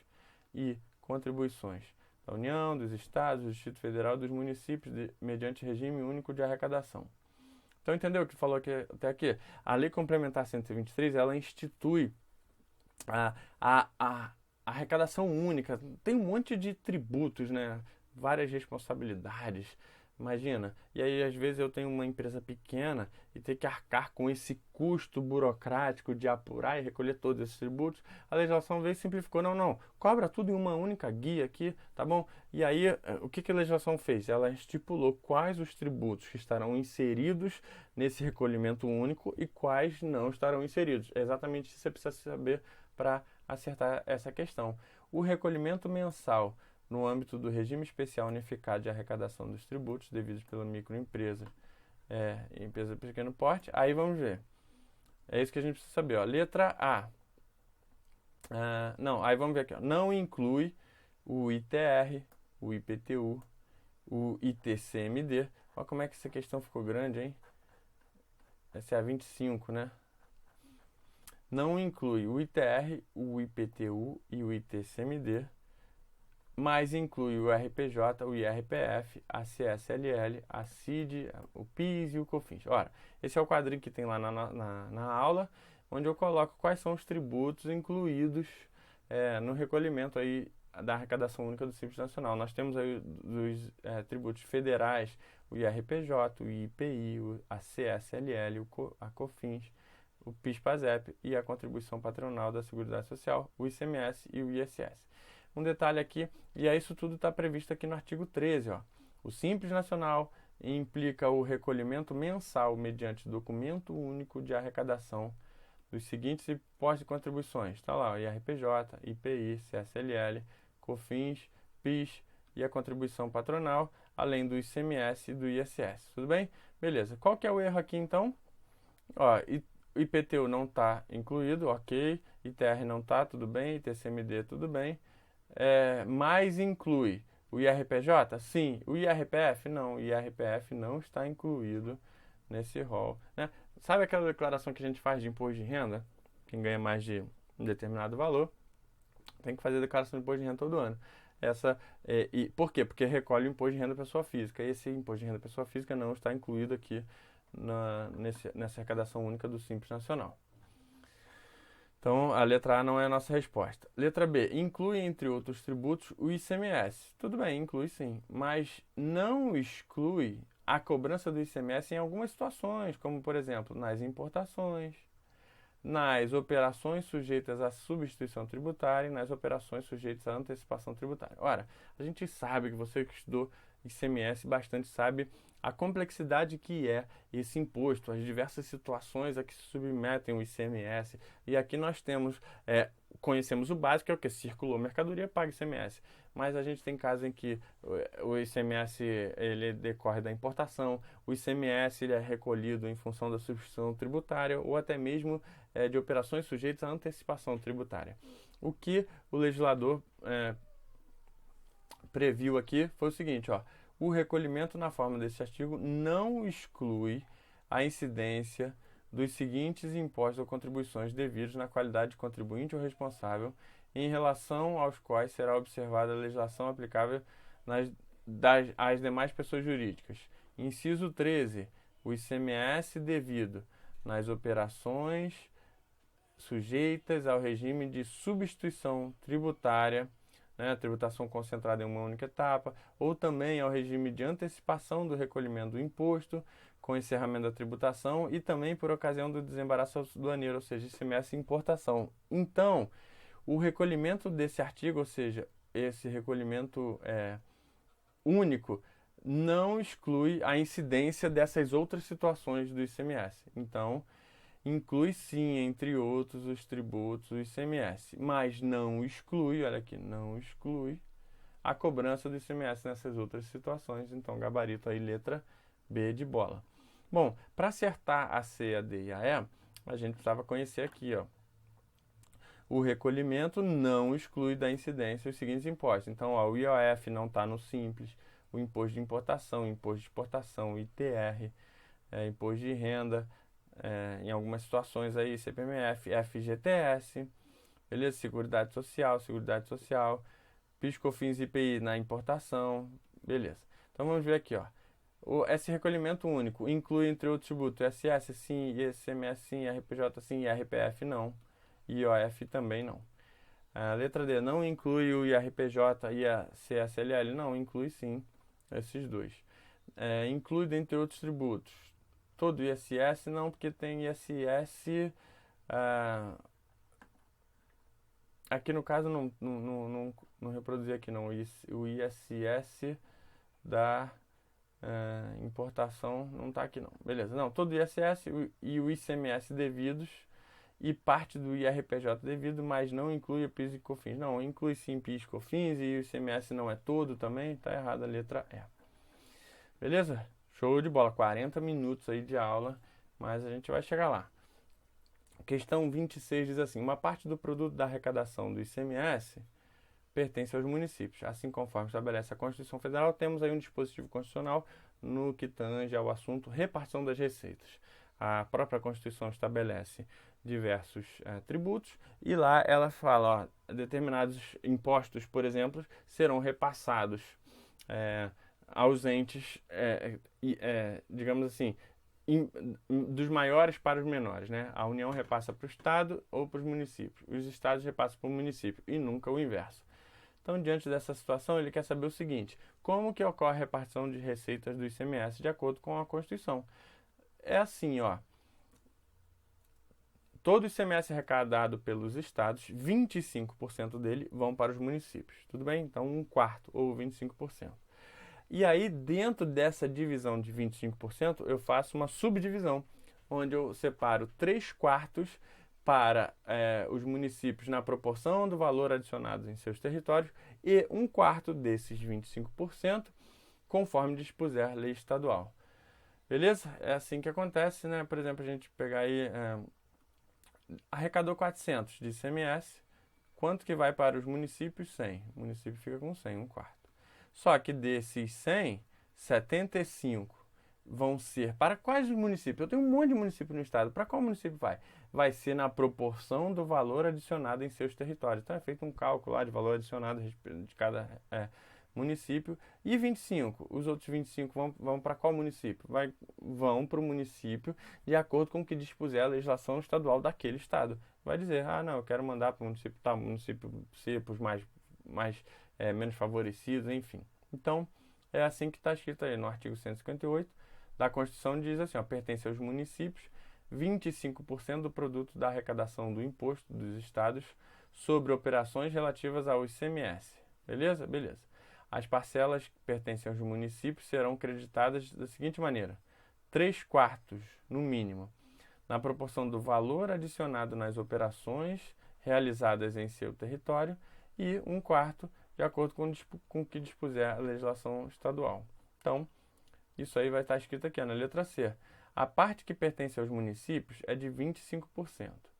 e contribuições da União, dos Estados, do Distrito Federal e dos municípios, mediante regime único de arrecadação. Então, entendeu o que falou aqui, até aqui? A Lei Complementar 123, ela institui a arrecadação única. Tem um monte de tributos, né? várias responsabilidades. Imagina, e aí às vezes eu tenho uma empresa pequena e ter que arcar com esse custo burocrático de apurar e recolher todos esses tributos. A legislação veio e simplificou, não, cobra tudo em uma única guia aqui, tá bom? E aí, o que que a legislação fez? Ela estipulou quais os tributos que estarão inseridos nesse recolhimento único e quais não estarão inseridos. É exatamente isso que você precisa saber para acertar essa questão. O recolhimento mensal no âmbito do regime especial unificado de arrecadação dos tributos devidos pela microempresa, empresa de pequeno porte. Aí vamos ver. É isso que a gente precisa saber. Ó. Letra A. Não, aí vamos ver aqui. Ó. Não inclui o ITR, o IPTU, o ITCMD. Olha como é que essa questão ficou grande, hein? Essa é a 25, né? Não inclui o ITR, o IPTU e o ITCMD, mas inclui o RPJ, o IRPF, a CSLL, a CID, o PIS e o COFINS. Ora, esse é o quadrinho que tem lá na aula, onde eu coloco quais são os tributos incluídos no recolhimento aí da arrecadação única do Simples Nacional. Nós temos aí dos tributos federais, o IRPJ, o IPI, a CSLL, a COFINS, o PIS/PASEP e a contribuição patronal da Seguridade Social, o ICMS e o ISS. Um detalhe aqui, e isso tudo está previsto aqui no artigo 13. Ó. O Simples Nacional implica o recolhimento mensal mediante documento único de arrecadação dos seguintes impostos e contribuições. Está lá, o IRPJ, IPI, CSLL, COFINS, PIS e a contribuição patronal, além do ICMS e do ISS. Tudo bem? Beleza. Qual que é o erro aqui, então? Ó, IPTU não está incluído, ok. ITR não está, tudo bem. ITCMD, tudo bem. Mas inclui o IRPJ? Sim. O IRPF? Não. O IRPF não está incluído nesse rol. Né? Sabe aquela declaração que a gente faz de imposto de renda? Quem ganha mais de um determinado valor tem que fazer a declaração de imposto de renda todo ano. Por quê? Porque recolhe o imposto de renda da pessoa física. Esse imposto de renda da pessoa física não está incluído aqui nessa arrecadação única do Simples Nacional. Então, a letra A não é a nossa resposta. Letra B, inclui, entre outros tributos, o ICMS. Tudo bem, inclui sim, mas não exclui a cobrança do ICMS em algumas situações, como, por exemplo, nas importações, nas operações sujeitas à substituição tributária e nas operações sujeitas à antecipação tributária. Ora, a gente sabe que você que estudou ICMS bastante sabe a complexidade que é esse imposto, as diversas situações a que se submetem o ICMS. E aqui nós conhecemos o básico, que é o que? Circulou mercadoria, paga ICMS. Mas a gente tem casos em que o ICMS ele decorre da importação, o ICMS ele é recolhido em função da substituição tributária ou até mesmo de operações sujeitas à antecipação tributária. O que o legislador previu aqui foi o seguinte, ó. O recolhimento na forma desse artigo não exclui a incidência dos seguintes impostos ou contribuições devidos na qualidade de contribuinte ou responsável em relação aos quais será observada a legislação aplicável às demais pessoas jurídicas. Inciso 13. O ICMS devido nas operações sujeitas ao regime de substituição tributária, a tributação concentrada em uma única etapa, ou também ao regime de antecipação do recolhimento do imposto, com encerramento da tributação, e também por ocasião do desembaraço aduaneiro, ou seja, ICMS e importação. Então, o recolhimento desse artigo, ou seja, esse recolhimento único, não exclui a incidência dessas outras situações do ICMS. Então, inclui sim, entre outros, os tributos, o ICMS, mas não exclui, olha aqui, não exclui a cobrança do ICMS nessas outras situações. Então, gabarito aí, letra B de bola. Bom, para acertar a C, a D e a E, a gente precisava conhecer aqui, ó. O recolhimento não exclui da incidência os seguintes impostos. Então, ó, o IOF não está no Simples, o imposto de importação, o imposto de exportação, o ITR, imposto de renda, em algumas situações aí, CPMF, FGTS, beleza? Seguridade Social, PIS, COFINS e IPI na importação, beleza. Então vamos ver aqui, ó. Esse recolhimento único inclui, entre outros tributos, ISS sim, ICMS sim, RPJ sim, IRPF não, IOF também não. A letra D, não inclui o IRPJ e a CSLL? Não, inclui sim, esses dois. Inclui, dentre outros tributos, todo o ISS? Não, porque tem ISS... aqui no caso não reproduzi aqui não, o ISS da importação não está aqui não. Beleza, não, todo o ISS e o ICMS devidos e parte do IRPJ devido, mas não inclui o PIS e COFINS. Não, inclui sim PIS e COFINS e o ICMS não é todo também, tá errada a letra E. Beleza? Show de bola, 40 minutos aí de aula, mas a gente vai chegar lá. Questão 26 diz assim: uma parte do produto da arrecadação do ICMS pertence aos municípios. Assim, conforme estabelece a Constituição Federal, temos aí um dispositivo constitucional no que tange ao assunto repartição das receitas. A própria Constituição estabelece diversos tributos e lá ela fala, ó, determinados impostos, por exemplo, serão repassados aos entes, digamos assim, dos maiores para os menores, né? A União repassa para o Estado ou para os municípios. Os estados repassam para o município e nunca o inverso. Então, diante dessa situação, ele quer saber o seguinte: como que ocorre a repartição de receitas do ICMS de acordo com a Constituição? É assim, ó. Todo o ICMS arrecadado pelos estados, 25% dele vão para os municípios. Tudo bem? Então, 1/4 ou 25%. E aí, dentro dessa divisão de 25%, eu faço uma subdivisão, onde eu separo 3/4 para os municípios na proporção do valor adicionado em seus territórios e 1/4 desses 25% conforme dispuser a lei estadual. Beleza? É assim que acontece, né? Por exemplo, a gente pegar aí, arrecadou 400 de ICMS, quanto que vai para os municípios? 100. O município fica com 100, 1/4. Só que desses 100, 75 vão ser para quais municípios? Eu tenho um monte de municípios no estado. Para qual município vai? Vai ser na proporção do valor adicionado em seus territórios. Então é feito um cálculo lá de valor adicionado de cada município. E 25? Os outros 25 vão para qual município? Vão para o município de acordo com o que dispuser a legislação estadual daquele estado. Vai dizer, não, eu quero mandar para o município tal, município C, para os mais menos favorecidos, enfim. Então, é assim que está escrito aí no artigo 158 da Constituição, diz assim, ó, pertence aos municípios 25% do produto da arrecadação do imposto dos estados sobre operações relativas ao ICMS. Beleza? Beleza. As parcelas que pertencem aos municípios serão creditadas da seguinte maneira: 3/4, no mínimo, na proporção do valor adicionado nas operações realizadas em seu território e 1/4 de acordo com o que dispuser a legislação estadual. Então, isso aí vai estar escrito aqui, na letra C. A parte que pertence aos municípios é de 25%.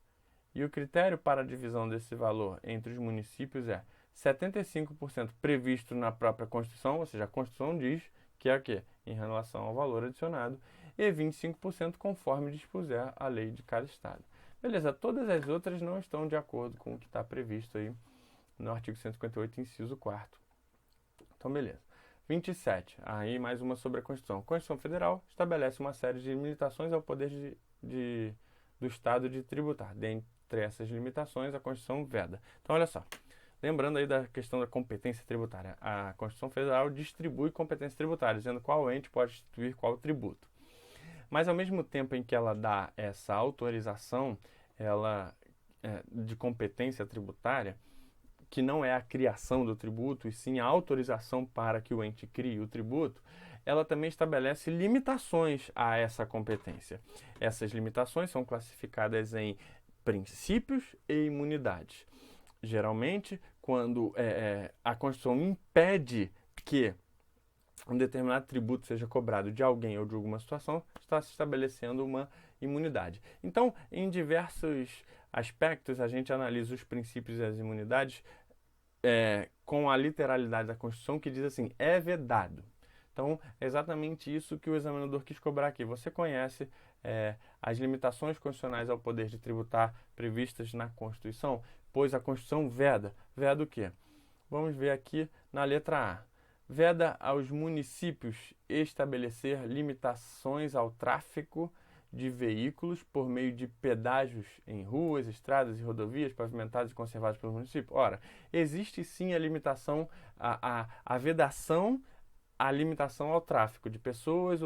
E o critério para a divisão desse valor entre os municípios é 75% previsto na própria Constituição, ou seja, a Constituição diz que é o quê? Em relação ao valor adicionado, e 25% conforme dispuser a lei de cada estado. Beleza, todas as outras não estão de acordo com o que está previsto aí no artigo 158, inciso 4º. Então, beleza. 27. Aí mais uma sobre a Constituição. A Constituição Federal estabelece uma série de limitações ao poder do Estado de tributar. Dentre essas limitações, a Constituição veda. Então, olha só. Lembrando aí da questão da competência tributária. A Constituição Federal distribui competência tributária, dizendo qual ente pode instituir qual tributo. Mas, ao mesmo tempo em que ela dá essa autorização de competência tributária, que não é a criação do tributo, e sim a autorização para que o ente crie o tributo, ela também estabelece limitações a essa competência. Essas limitações são classificadas em princípios e imunidades. Geralmente, quando a Constituição impede que um determinado tributo seja cobrado de alguém ou de alguma situação, está se estabelecendo uma imunidade. Então, em diversos aspectos, a gente analisa os princípios e as imunidades com a literalidade da Constituição, que diz assim, é vedado. Então, é exatamente isso que o examinador quis cobrar aqui. Você conhece as limitações constitucionais ao poder de tributar previstas na Constituição? Pois a Constituição veda. Veda o quê? Vamos ver aqui na letra A. Veda aos municípios estabelecer limitações ao tráfico de veículos por meio de pedágios em ruas, estradas e rodovias pavimentadas e conservadas pelo município. Ora, existe sim a limitação, a vedação, a limitação ao tráfico de pessoas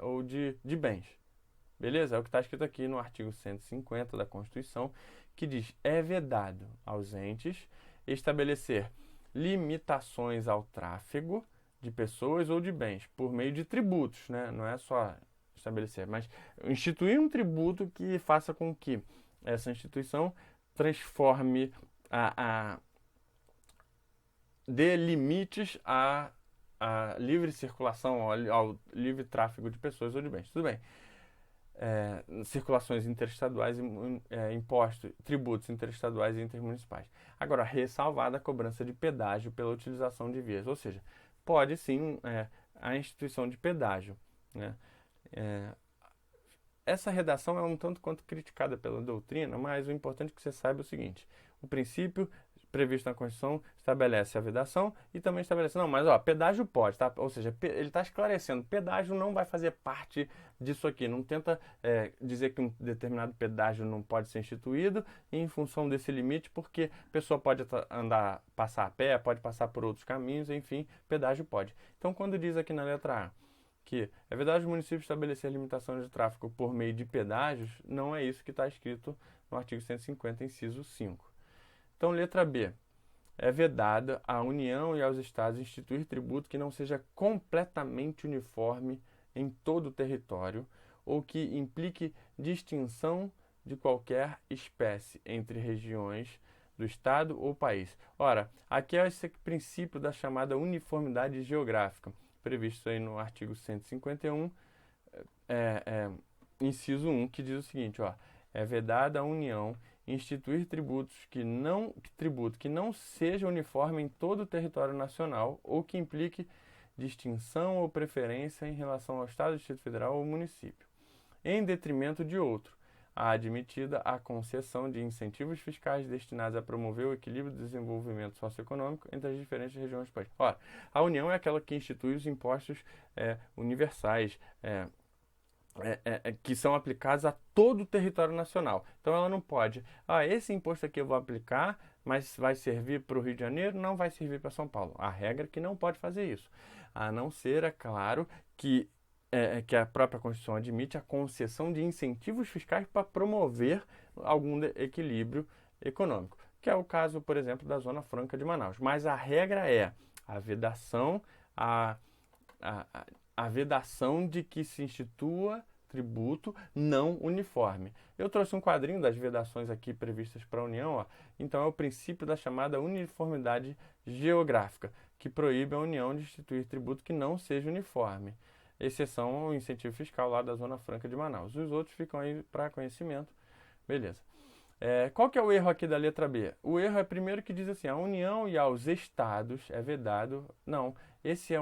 ou de bens. Beleza? É o que está escrito aqui no artigo 150 da Constituição, que diz: é vedado aos entes estabelecer limitações ao tráfego de pessoas ou de bens por meio de tributos, né? Não é só estabelecer, mas instituir um tributo que faça com que essa instituição transforme dê limites à livre circulação, ao livre tráfego de pessoas ou de bens. Tudo bem. Circulações interestaduais, impostos, tributos interestaduais e intermunicipais. Agora, ressalvada a cobrança de pedágio pela utilização de vias, ou seja, pode sim a instituição de pedágio, né? Essa redação é um tanto quanto criticada pela doutrina, mas o importante é que você saiba o seguinte: o princípio previsto na Constituição estabelece a vedação e também estabelece, não, mas pedágio pode, tá? Ou seja, ele está esclarecendo, pedágio não vai fazer parte disso aqui, não tenta dizer que um determinado pedágio não pode ser instituído em função desse limite, porque a pessoa pode passar a pé, pode passar por outros caminhos, enfim, pedágio pode. Então, quando diz aqui na letra A que é verdade o município estabelecer limitações de tráfego por meio de pedágios, não é isso que está escrito no artigo 150, inciso 5. Então, letra B. É vedada à União e aos Estados instituir tributo que não seja completamente uniforme em todo o território ou que implique distinção de qualquer espécie entre regiões do Estado ou país. Ora, aqui é esse princípio da chamada uniformidade geográfica, previsto aí no artigo 151, inciso 1, que diz o seguinte: é vedada à União instituir tributo que não seja uniforme em todo o território nacional ou que implique distinção ou preferência em relação ao Estado, Distrito Federal ou município, em detrimento de outro, admitida a concessão de incentivos fiscais destinados a promover o equilíbrio do desenvolvimento socioeconômico entre as diferentes regiões do país. Ora, a União é aquela que institui os impostos universais, que são aplicados a todo o território nacional. Então ela não pode, esse imposto aqui eu vou aplicar, mas vai servir para o Rio de Janeiro, não vai servir para São Paulo. A regra é que não pode fazer isso, a não ser, é claro, que a própria Constituição admite a concessão de incentivos fiscais para promover algum equilíbrio econômico, que é o caso, por exemplo, da Zona Franca de Manaus. Mas a regra é a vedação, a vedação de que se institua tributo não uniforme. Eu trouxe um quadrinho das vedações aqui previstas para a União, então é o princípio da chamada uniformidade geográfica, que proíbe a União de instituir tributo que não seja uniforme, exceção ao incentivo fiscal lá da Zona Franca de Manaus. Os outros ficam aí para conhecimento. Beleza. Qual que é o erro aqui da letra B? O erro é primeiro que diz assim: a União e aos Estados é vedado. Não, essa é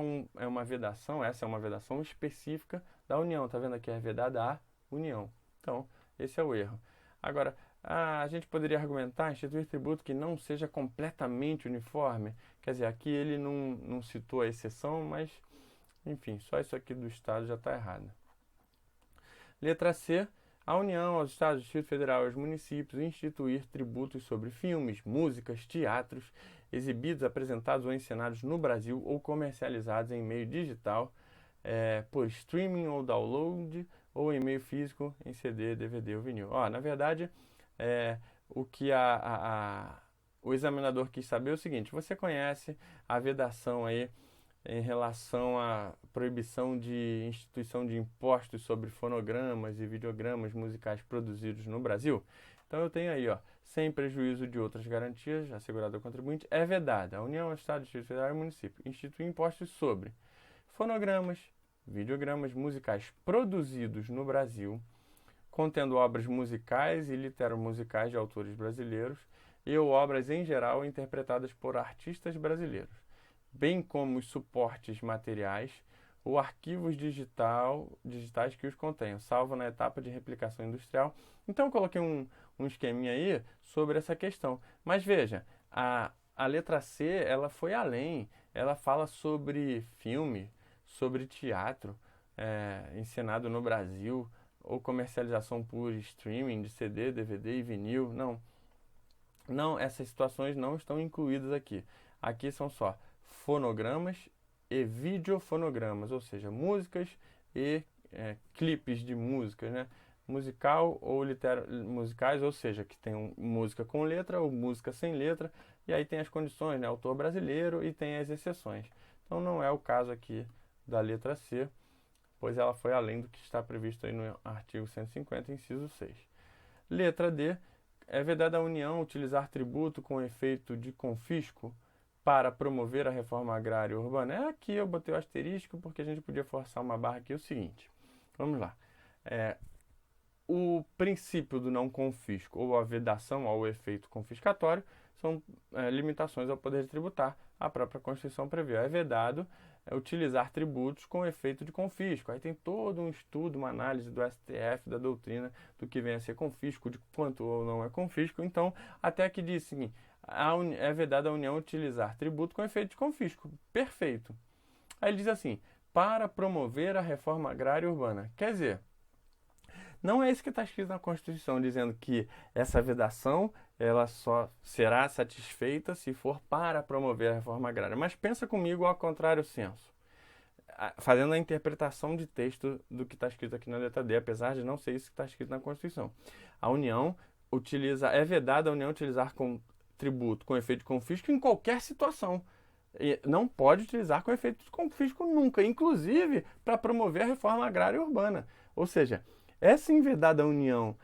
uma vedação específica da União. Tá vendo aqui? É vedada à União. Então, esse é o erro. Agora, a gente poderia argumentar instituir tributo que não seja completamente uniforme. Quer dizer, aqui ele não citou a exceção, mas, enfim, só isso aqui do Estado já está errado. Letra C. A União, aos Estados, Distrito Federal e aos municípios instituir tributos sobre filmes, músicas, teatros, exibidos, apresentados ou ensinados no Brasil ou comercializados em meio digital, por streaming ou download, ou em meio físico, em CD, DVD ou vinil. Na verdade, o que o examinador quis saber é o seguinte: você conhece a vedação aí em relação à proibição de instituição de impostos sobre fonogramas e videogramas musicais produzidos no Brasil? Então eu tenho aí, sem prejuízo de outras garantias asseguradas ao contribuinte, é vedada a União, Estado, Distrito Federal e Município instituir impostos sobre fonogramas, videogramas musicais produzidos no Brasil, contendo obras musicais e literomusicais de autores brasileiros e ou obras em geral interpretadas por artistas brasileiros, bem como os suportes materiais ou arquivos digitais que os contenham, salvo na etapa de replicação industrial. Então eu coloquei um esqueminha aí sobre essa questão. Mas veja, a letra C, ela foi além. Ela fala sobre filme, sobre teatro encenado no Brasil, ou comercialização por streaming de CD, DVD e vinil. Não. Não, essas situações não estão incluídas aqui. Aqui são só fonogramas e videofonogramas, ou seja, músicas e clipes de músicas, né? Musical ou musicais, ou seja, que tem música com letra ou música sem letra, e aí tem as condições, né? Autor brasileiro, e tem as exceções. Então não é o caso aqui da letra C, pois ela foi além do que está previsto aí no artigo 150, inciso 6. Letra D. É vedada à União utilizar tributo com efeito de confisco para promover a reforma agrária e urbana. Aqui eu botei o asterisco porque a gente podia forçar uma barra aqui. É o seguinte, vamos lá. O princípio do não confisco ou a vedação ao efeito confiscatório são limitações ao poder tributar. A própria Constituição prevê. É vedado utilizar tributos com efeito de confisco. Aí tem todo um estudo, uma análise do STF, da doutrina, do que vem a ser confisco, de quanto ou não é confisco. Então, até que diz assim, é vedado a União utilizar tributo com efeito de confisco. Perfeito. Aí ele diz assim, para promover a reforma agrária e urbana. Quer dizer, não é isso que está escrito na Constituição, dizendo que essa vedação ela só será satisfeita se for para promover a reforma agrária. Mas pensa comigo ao contrário senso, fazendo a interpretação de texto do que está escrito aqui na letra D, apesar de não ser isso que está escrito na Constituição. A União é vedada a União utilizar tributo com efeito de confisco em qualquer situação. E não pode utilizar com efeito de confisco nunca, inclusive para promover a reforma agrária e urbana. Ou seja, é sim vedada a União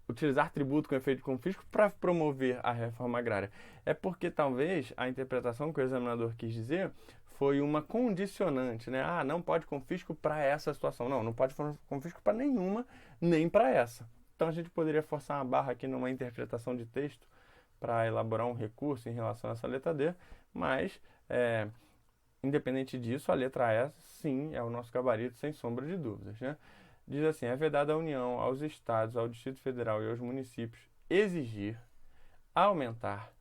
utilizar tributo com efeito de confisco para promover a reforma agrária. É porque talvez a interpretação que o examinador quis dizer foi uma condicionante, né? Não pode confisco para essa situação. Não pode confisco para nenhuma, nem para essa. Então a gente poderia forçar uma barra aqui numa interpretação de texto para elaborar um recurso em relação a essa letra D, mas independente disso, a letra E, sim, é o nosso gabarito, sem sombra de dúvidas, né? Diz assim, é vedada à União, aos Estados, ao Distrito Federal e aos municípios exigir, aumentar,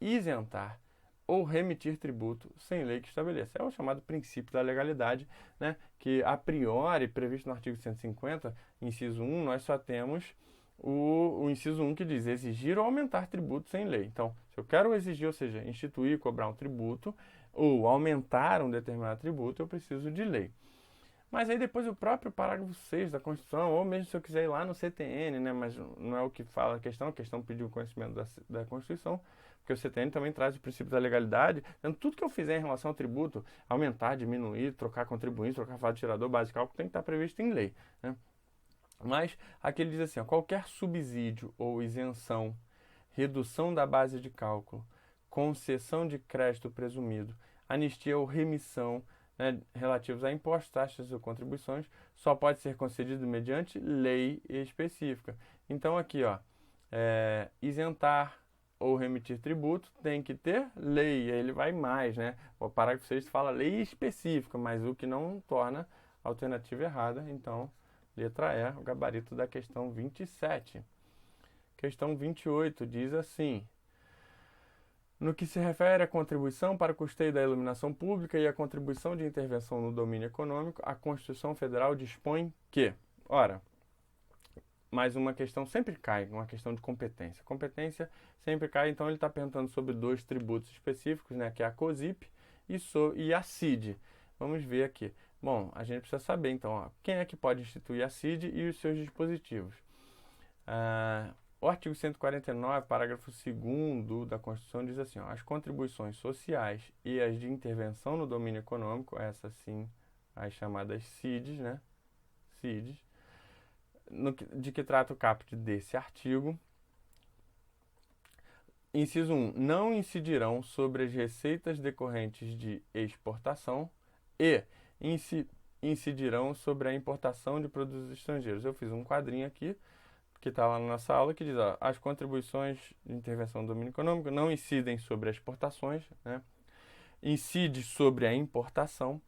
isentar ou remitir tributo sem lei que estabeleça. É o chamado princípio da legalidade, né? Que a priori, previsto no artigo 150, inciso 1, nós só temos o inciso 1 que diz exigir ou aumentar tributo sem lei. Então, se eu quero exigir, ou seja, instituir, cobrar um tributo, ou aumentar um determinado tributo, eu preciso de lei. Mas aí depois o próprio parágrafo 6 da Constituição, ou mesmo se eu quiser ir lá no CTN, né, mas não é o que fala a questão pediu o conhecimento da Constituição, porque o CTN também traz o princípio da legalidade, dizendo tudo que eu fizer em relação ao tributo, aumentar, diminuir, trocar contribuinte, trocar fato tirador, base de cálculo, tem que estar previsto em lei, né? Mas aqui ele diz assim, qualquer subsídio ou isenção, redução da base de cálculo, concessão de crédito presumido, anistia ou remissão, né, relativos a impostos, taxas ou contribuições, só pode ser concedido mediante lei específica. Então aqui, isentar ou remitir tributo tem que ter lei, aí ele vai mais, né? O parágrafo 6 fala lei específica, mas o que não torna a alternativa errada, então letra E, o gabarito da questão 27. Questão 28 diz assim, no que se refere à contribuição para o custeio da iluminação pública e à contribuição de intervenção no domínio econômico, a Constituição Federal dispõe que, ora, mais uma questão sempre cai, uma questão de competência. Competência sempre cai, então ele está perguntando sobre dois tributos específicos, né, que é a COSIP e a CID. Vamos ver aqui. Bom, a gente precisa saber, então, quem é que pode instituir a CID e os seus dispositivos. O artigo 149, parágrafo 2º da Constituição diz assim, as contribuições sociais e as de intervenção no domínio econômico, essas sim, as chamadas CIDs, né? CIDs, de que trata o caput desse artigo. Inciso 1, não incidirão sobre as receitas decorrentes de exportação e incidirão sobre a importação de produtos estrangeiros. Eu fiz um quadrinho aqui, que está lá na nossa aula, que diz, as contribuições de intervenção no domínio econômico não incidem sobre as exportações, né? Incide sobre a importação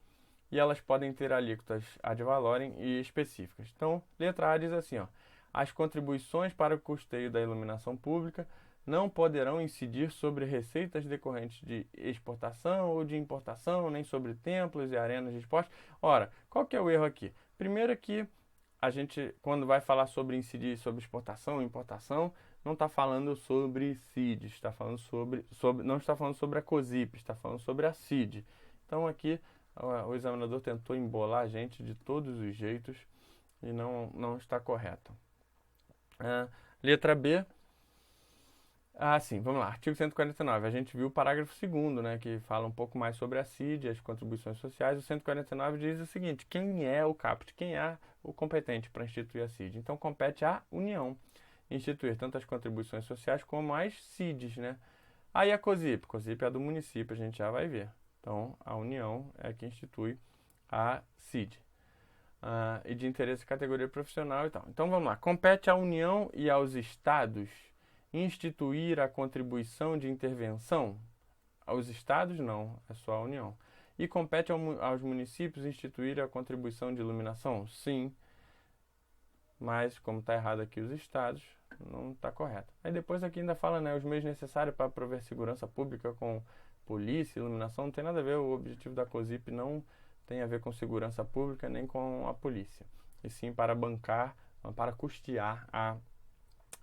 e elas podem ter alíquotas ad valorem e específicas. Então, letra A diz assim, as contribuições para o custeio da iluminação pública não poderão incidir sobre receitas decorrentes de exportação ou de importação, nem sobre templos e arenas de esporte. Ora, qual que é o erro aqui? Primeiro que a gente, quando vai falar sobre incidir sobre exportação e importação, não está falando sobre CID, está falando não está falando sobre a COSIP, está falando sobre a CID. Então aqui o examinador tentou embolar a gente de todos os jeitos e não está correto. Letra B. Sim, vamos lá. Artigo 149. A gente viu o parágrafo 2º, né, que fala um pouco mais sobre a CID, as contribuições sociais. O 149 diz o seguinte: quem é o CAPT? Quem é o competente para instituir a CID? Então, compete à União instituir tanto as contribuições sociais como as CIDs, né? Aí a COSIP. COSIP é a do município, a gente já vai ver. Então, a União é que institui a CID. E de interesse categoria profissional e tal. Então, vamos lá. Compete à União e aos Estados instituir a contribuição de intervenção? Aos estados, não, é só a União. E compete aos municípios instituir a contribuição de iluminação? Sim, mas como está errado aqui os estados, não está correto. Aí depois aqui ainda fala, né, os meios necessários para prover segurança pública com polícia, iluminação, não tem nada a ver, o objetivo da COSIP não tem a ver com segurança pública nem com a polícia, e sim para bancar, para custear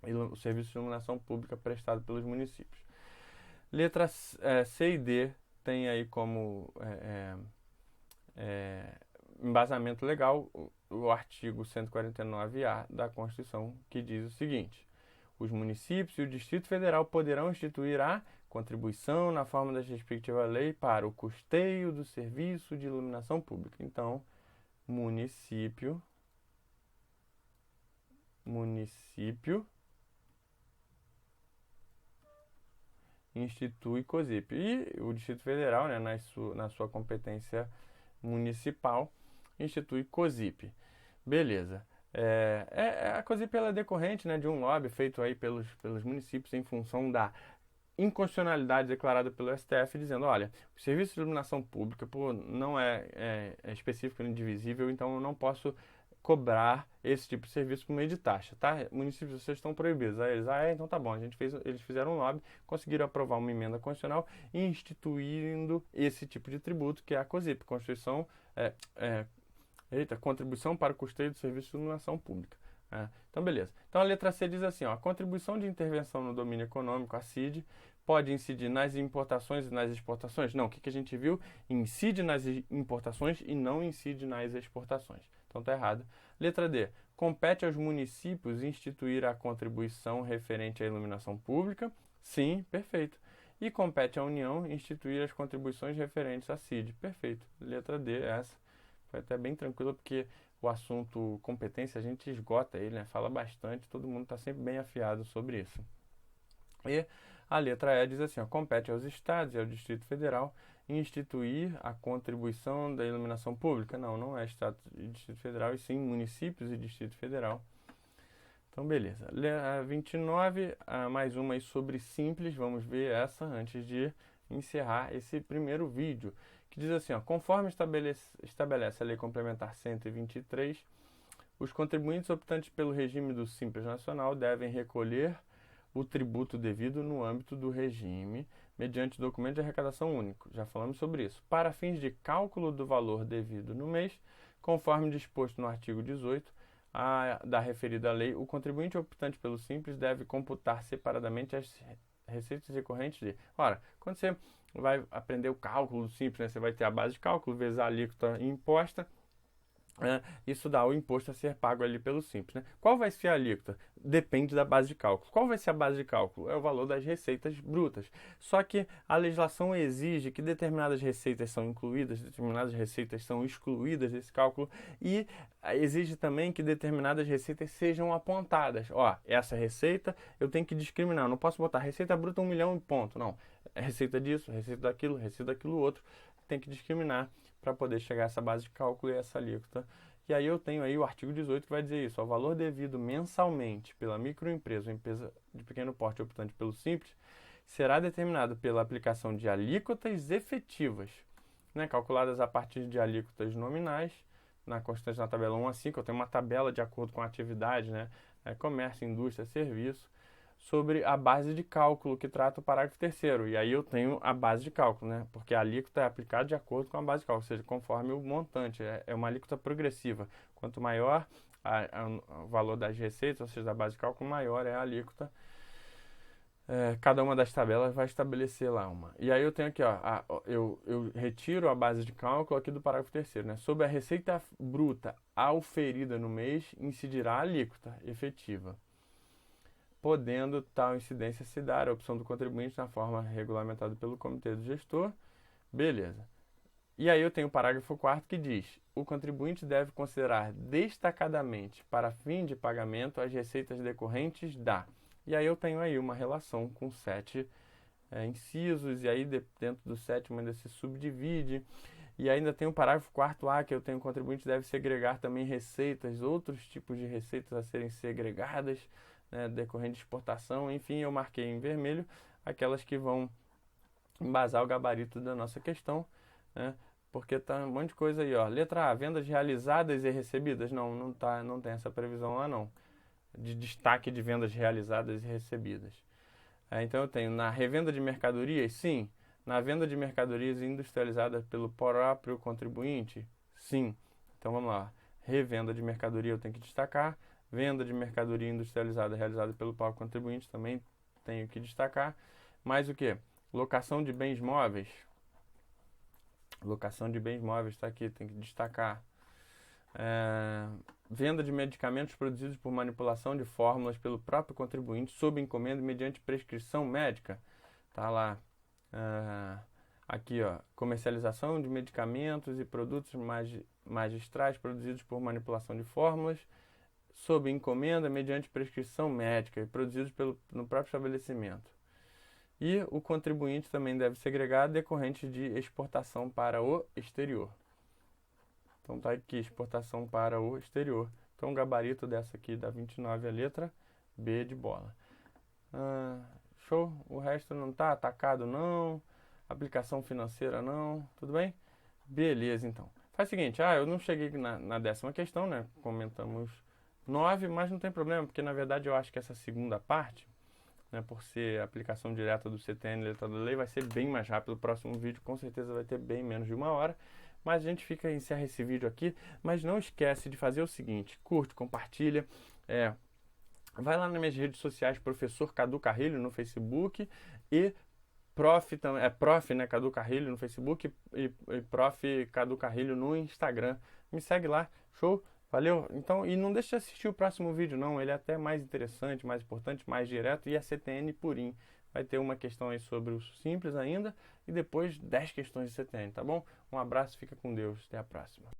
o serviço de iluminação pública prestado pelos municípios. Letras C e D tem aí como embasamento legal o artigo 149-A da Constituição, que diz o seguinte: os municípios e o Distrito Federal poderão instituir a contribuição na forma da respectiva lei para o custeio do serviço de iluminação pública. Então, município institui COSIP. E o Distrito Federal, né, na sua competência municipal, institui COSIP. Beleza. A COSIP ela é decorrente, né, de um lobby feito aí pelos municípios em função da inconstitucionalidade declarada pelo STF, dizendo, olha, o serviço de iluminação pública não é específico e indivisível, então eu não posso cobrar esse tipo de serviço por meio de taxa, tá? Municípios, vocês estão proibidos. Aí eles, então tá bom, eles fizeram um lobby, conseguiram aprovar uma emenda constitucional instituindo esse tipo de tributo, que é a COSIP, Contribuição para o Custeio do Serviço de Iluminação Pública. Então, beleza. Então, a letra C diz assim, ó, a contribuição de intervenção no domínio econômico, a CID, pode incidir nas importações e nas exportações? Não, o que a gente viu? Incide nas importações e não incide nas exportações. Então, tá errado. Letra D. Compete aos municípios instituir a contribuição referente à iluminação pública? Sim, perfeito. E compete à União instituir as contribuições referentes à CID? Perfeito. Letra D, essa. Foi até bem tranquilo, porque o assunto competência a gente esgota ele, né? Fala bastante, todo mundo está sempre bem afiado sobre isso. E a letra E diz assim, ó, compete aos estados e ao Distrito Federal instituir a contribuição da iluminação pública. Não é Estado e Distrito Federal, e sim municípios e Distrito Federal. Então, beleza. 29, mais uma aí sobre simples, vamos ver essa antes de encerrar esse primeiro vídeo, que diz assim, ó, conforme estabelece a Lei Complementar 123, os contribuintes optantes pelo regime do Simples Nacional devem recolher o tributo devido no âmbito do regime, mediante documento de arrecadação único. Já falamos sobre isso. Para fins de cálculo do valor devido no mês, conforme disposto no artigo 18 da referida lei, o contribuinte optante pelo Simples deve computar separadamente as receitas recorrentes de... Ora, quando você vai aprender o cálculo do Simples, né, você vai ter a base de cálculo vezes a alíquota imposta. Isso dá o imposto a ser pago ali pelo Simples, né? Qual vai ser a alíquota? Depende da base de cálculo. Qual vai ser a base de cálculo? É o valor das receitas brutas. Só que a legislação exige que determinadas receitas são incluídas, determinadas receitas são excluídas desse cálculo, e exige também que determinadas receitas sejam apontadas. Ó, essa receita eu tenho que discriminar. Eu não posso botar receita bruta 1 milhão e ponto. Não. É receita disso, receita daquilo outro. Tem que discriminar para poder chegar a essa base de cálculo e essa alíquota. E aí eu tenho aí o artigo 18 que vai dizer isso, o valor devido mensalmente pela microempresa ou empresa de pequeno porte optante pelo Simples será determinado pela aplicação de alíquotas efetivas, né, calculadas a partir de alíquotas nominais, constantes na tabela 1 a 5, eu tenho uma tabela de acordo com a atividade, né, comércio, indústria, serviço, sobre a base de cálculo que trata o parágrafo 3º. E aí eu tenho a base de cálculo, né? Porque a alíquota é aplicada de acordo com a base de cálculo, ou seja, conforme o montante. É uma alíquota progressiva. Quanto maior o valor das receitas, ou seja, da base de cálculo, maior é a alíquota. Cada uma das tabelas vai estabelecer lá uma. E aí eu tenho aqui, ó, eu retiro a base de cálculo aqui do parágrafo 3º, né? Sobre a receita bruta auferida no mês, incidirá a alíquota efetiva, podendo tal incidência se dar a opção do contribuinte na forma regulamentada pelo comitê do gestor. Beleza. E aí eu tenho o parágrafo 4º que diz: o contribuinte deve considerar destacadamente para fim de pagamento as receitas decorrentes da... E aí eu tenho aí uma relação com 7 incisos, e aí dentro do 7º ainda se subdivide. E ainda tem o parágrafo 4º A, que eu tenho: o contribuinte deve segregar também receitas, outros tipos de receitas a serem segregadas, né, decorrente de exportação. Enfim, eu marquei em vermelho aquelas que vão embasar o gabarito da nossa questão, né, porque tá um monte de coisa aí, ó. Letra A, vendas realizadas e recebidas. Não tem essa previsão lá não, de destaque de vendas realizadas e recebidas. Então eu tenho na revenda de mercadorias, sim. Na venda de mercadorias industrializadas pelo próprio contribuinte, sim. Então vamos lá. Revenda de mercadoria eu tenho que destacar. Venda de mercadoria industrializada realizada pelo próprio contribuinte também tenho que destacar. Mais o que? Locação de bens móveis. Locação de bens móveis está aqui, tem que destacar. Venda de medicamentos produzidos por manipulação de fórmulas pelo próprio contribuinte sob encomenda mediante prescrição médica. Tá lá. Aqui, ó, comercialização de medicamentos e produtos magistrais produzidos por manipulação de fórmulas sob encomenda mediante prescrição médica e produzidos no próprio estabelecimento. E o contribuinte também deve segregar decorrente de exportação para o exterior. Então tá aqui, exportação para o exterior. Então o gabarito dessa aqui da 29 é a letra B de bola. Show? O resto não tá atacado não. Aplicação financeira não. Tudo bem? Beleza, então. Faz o seguinte, eu não cheguei na 10ª questão, né? Comentamos 9, mas não tem problema, porque na verdade eu acho que essa segunda parte, né, por ser aplicação direta do CTN letra da lei, vai ser bem mais rápido. O próximo vídeo com certeza vai ter bem menos de 1 hora. Mas a gente encerra esse vídeo aqui. Mas não esquece de fazer o seguinte: curte, compartilha. Vai lá nas minhas redes sociais, Professor Cadu Carrilho no Facebook e Prof, né, Cadu Carrilho no Facebook e Prof Cadu Carrilho no Instagram. Me segue lá, show? Valeu? Então, e não deixe de assistir o próximo vídeo não, ele é até mais interessante, mais importante, mais direto, e é CTN purinho. Vai ter uma questão aí sobre o simples ainda, e depois 10 questões de CTN, tá bom? Um abraço, fica com Deus, até a próxima.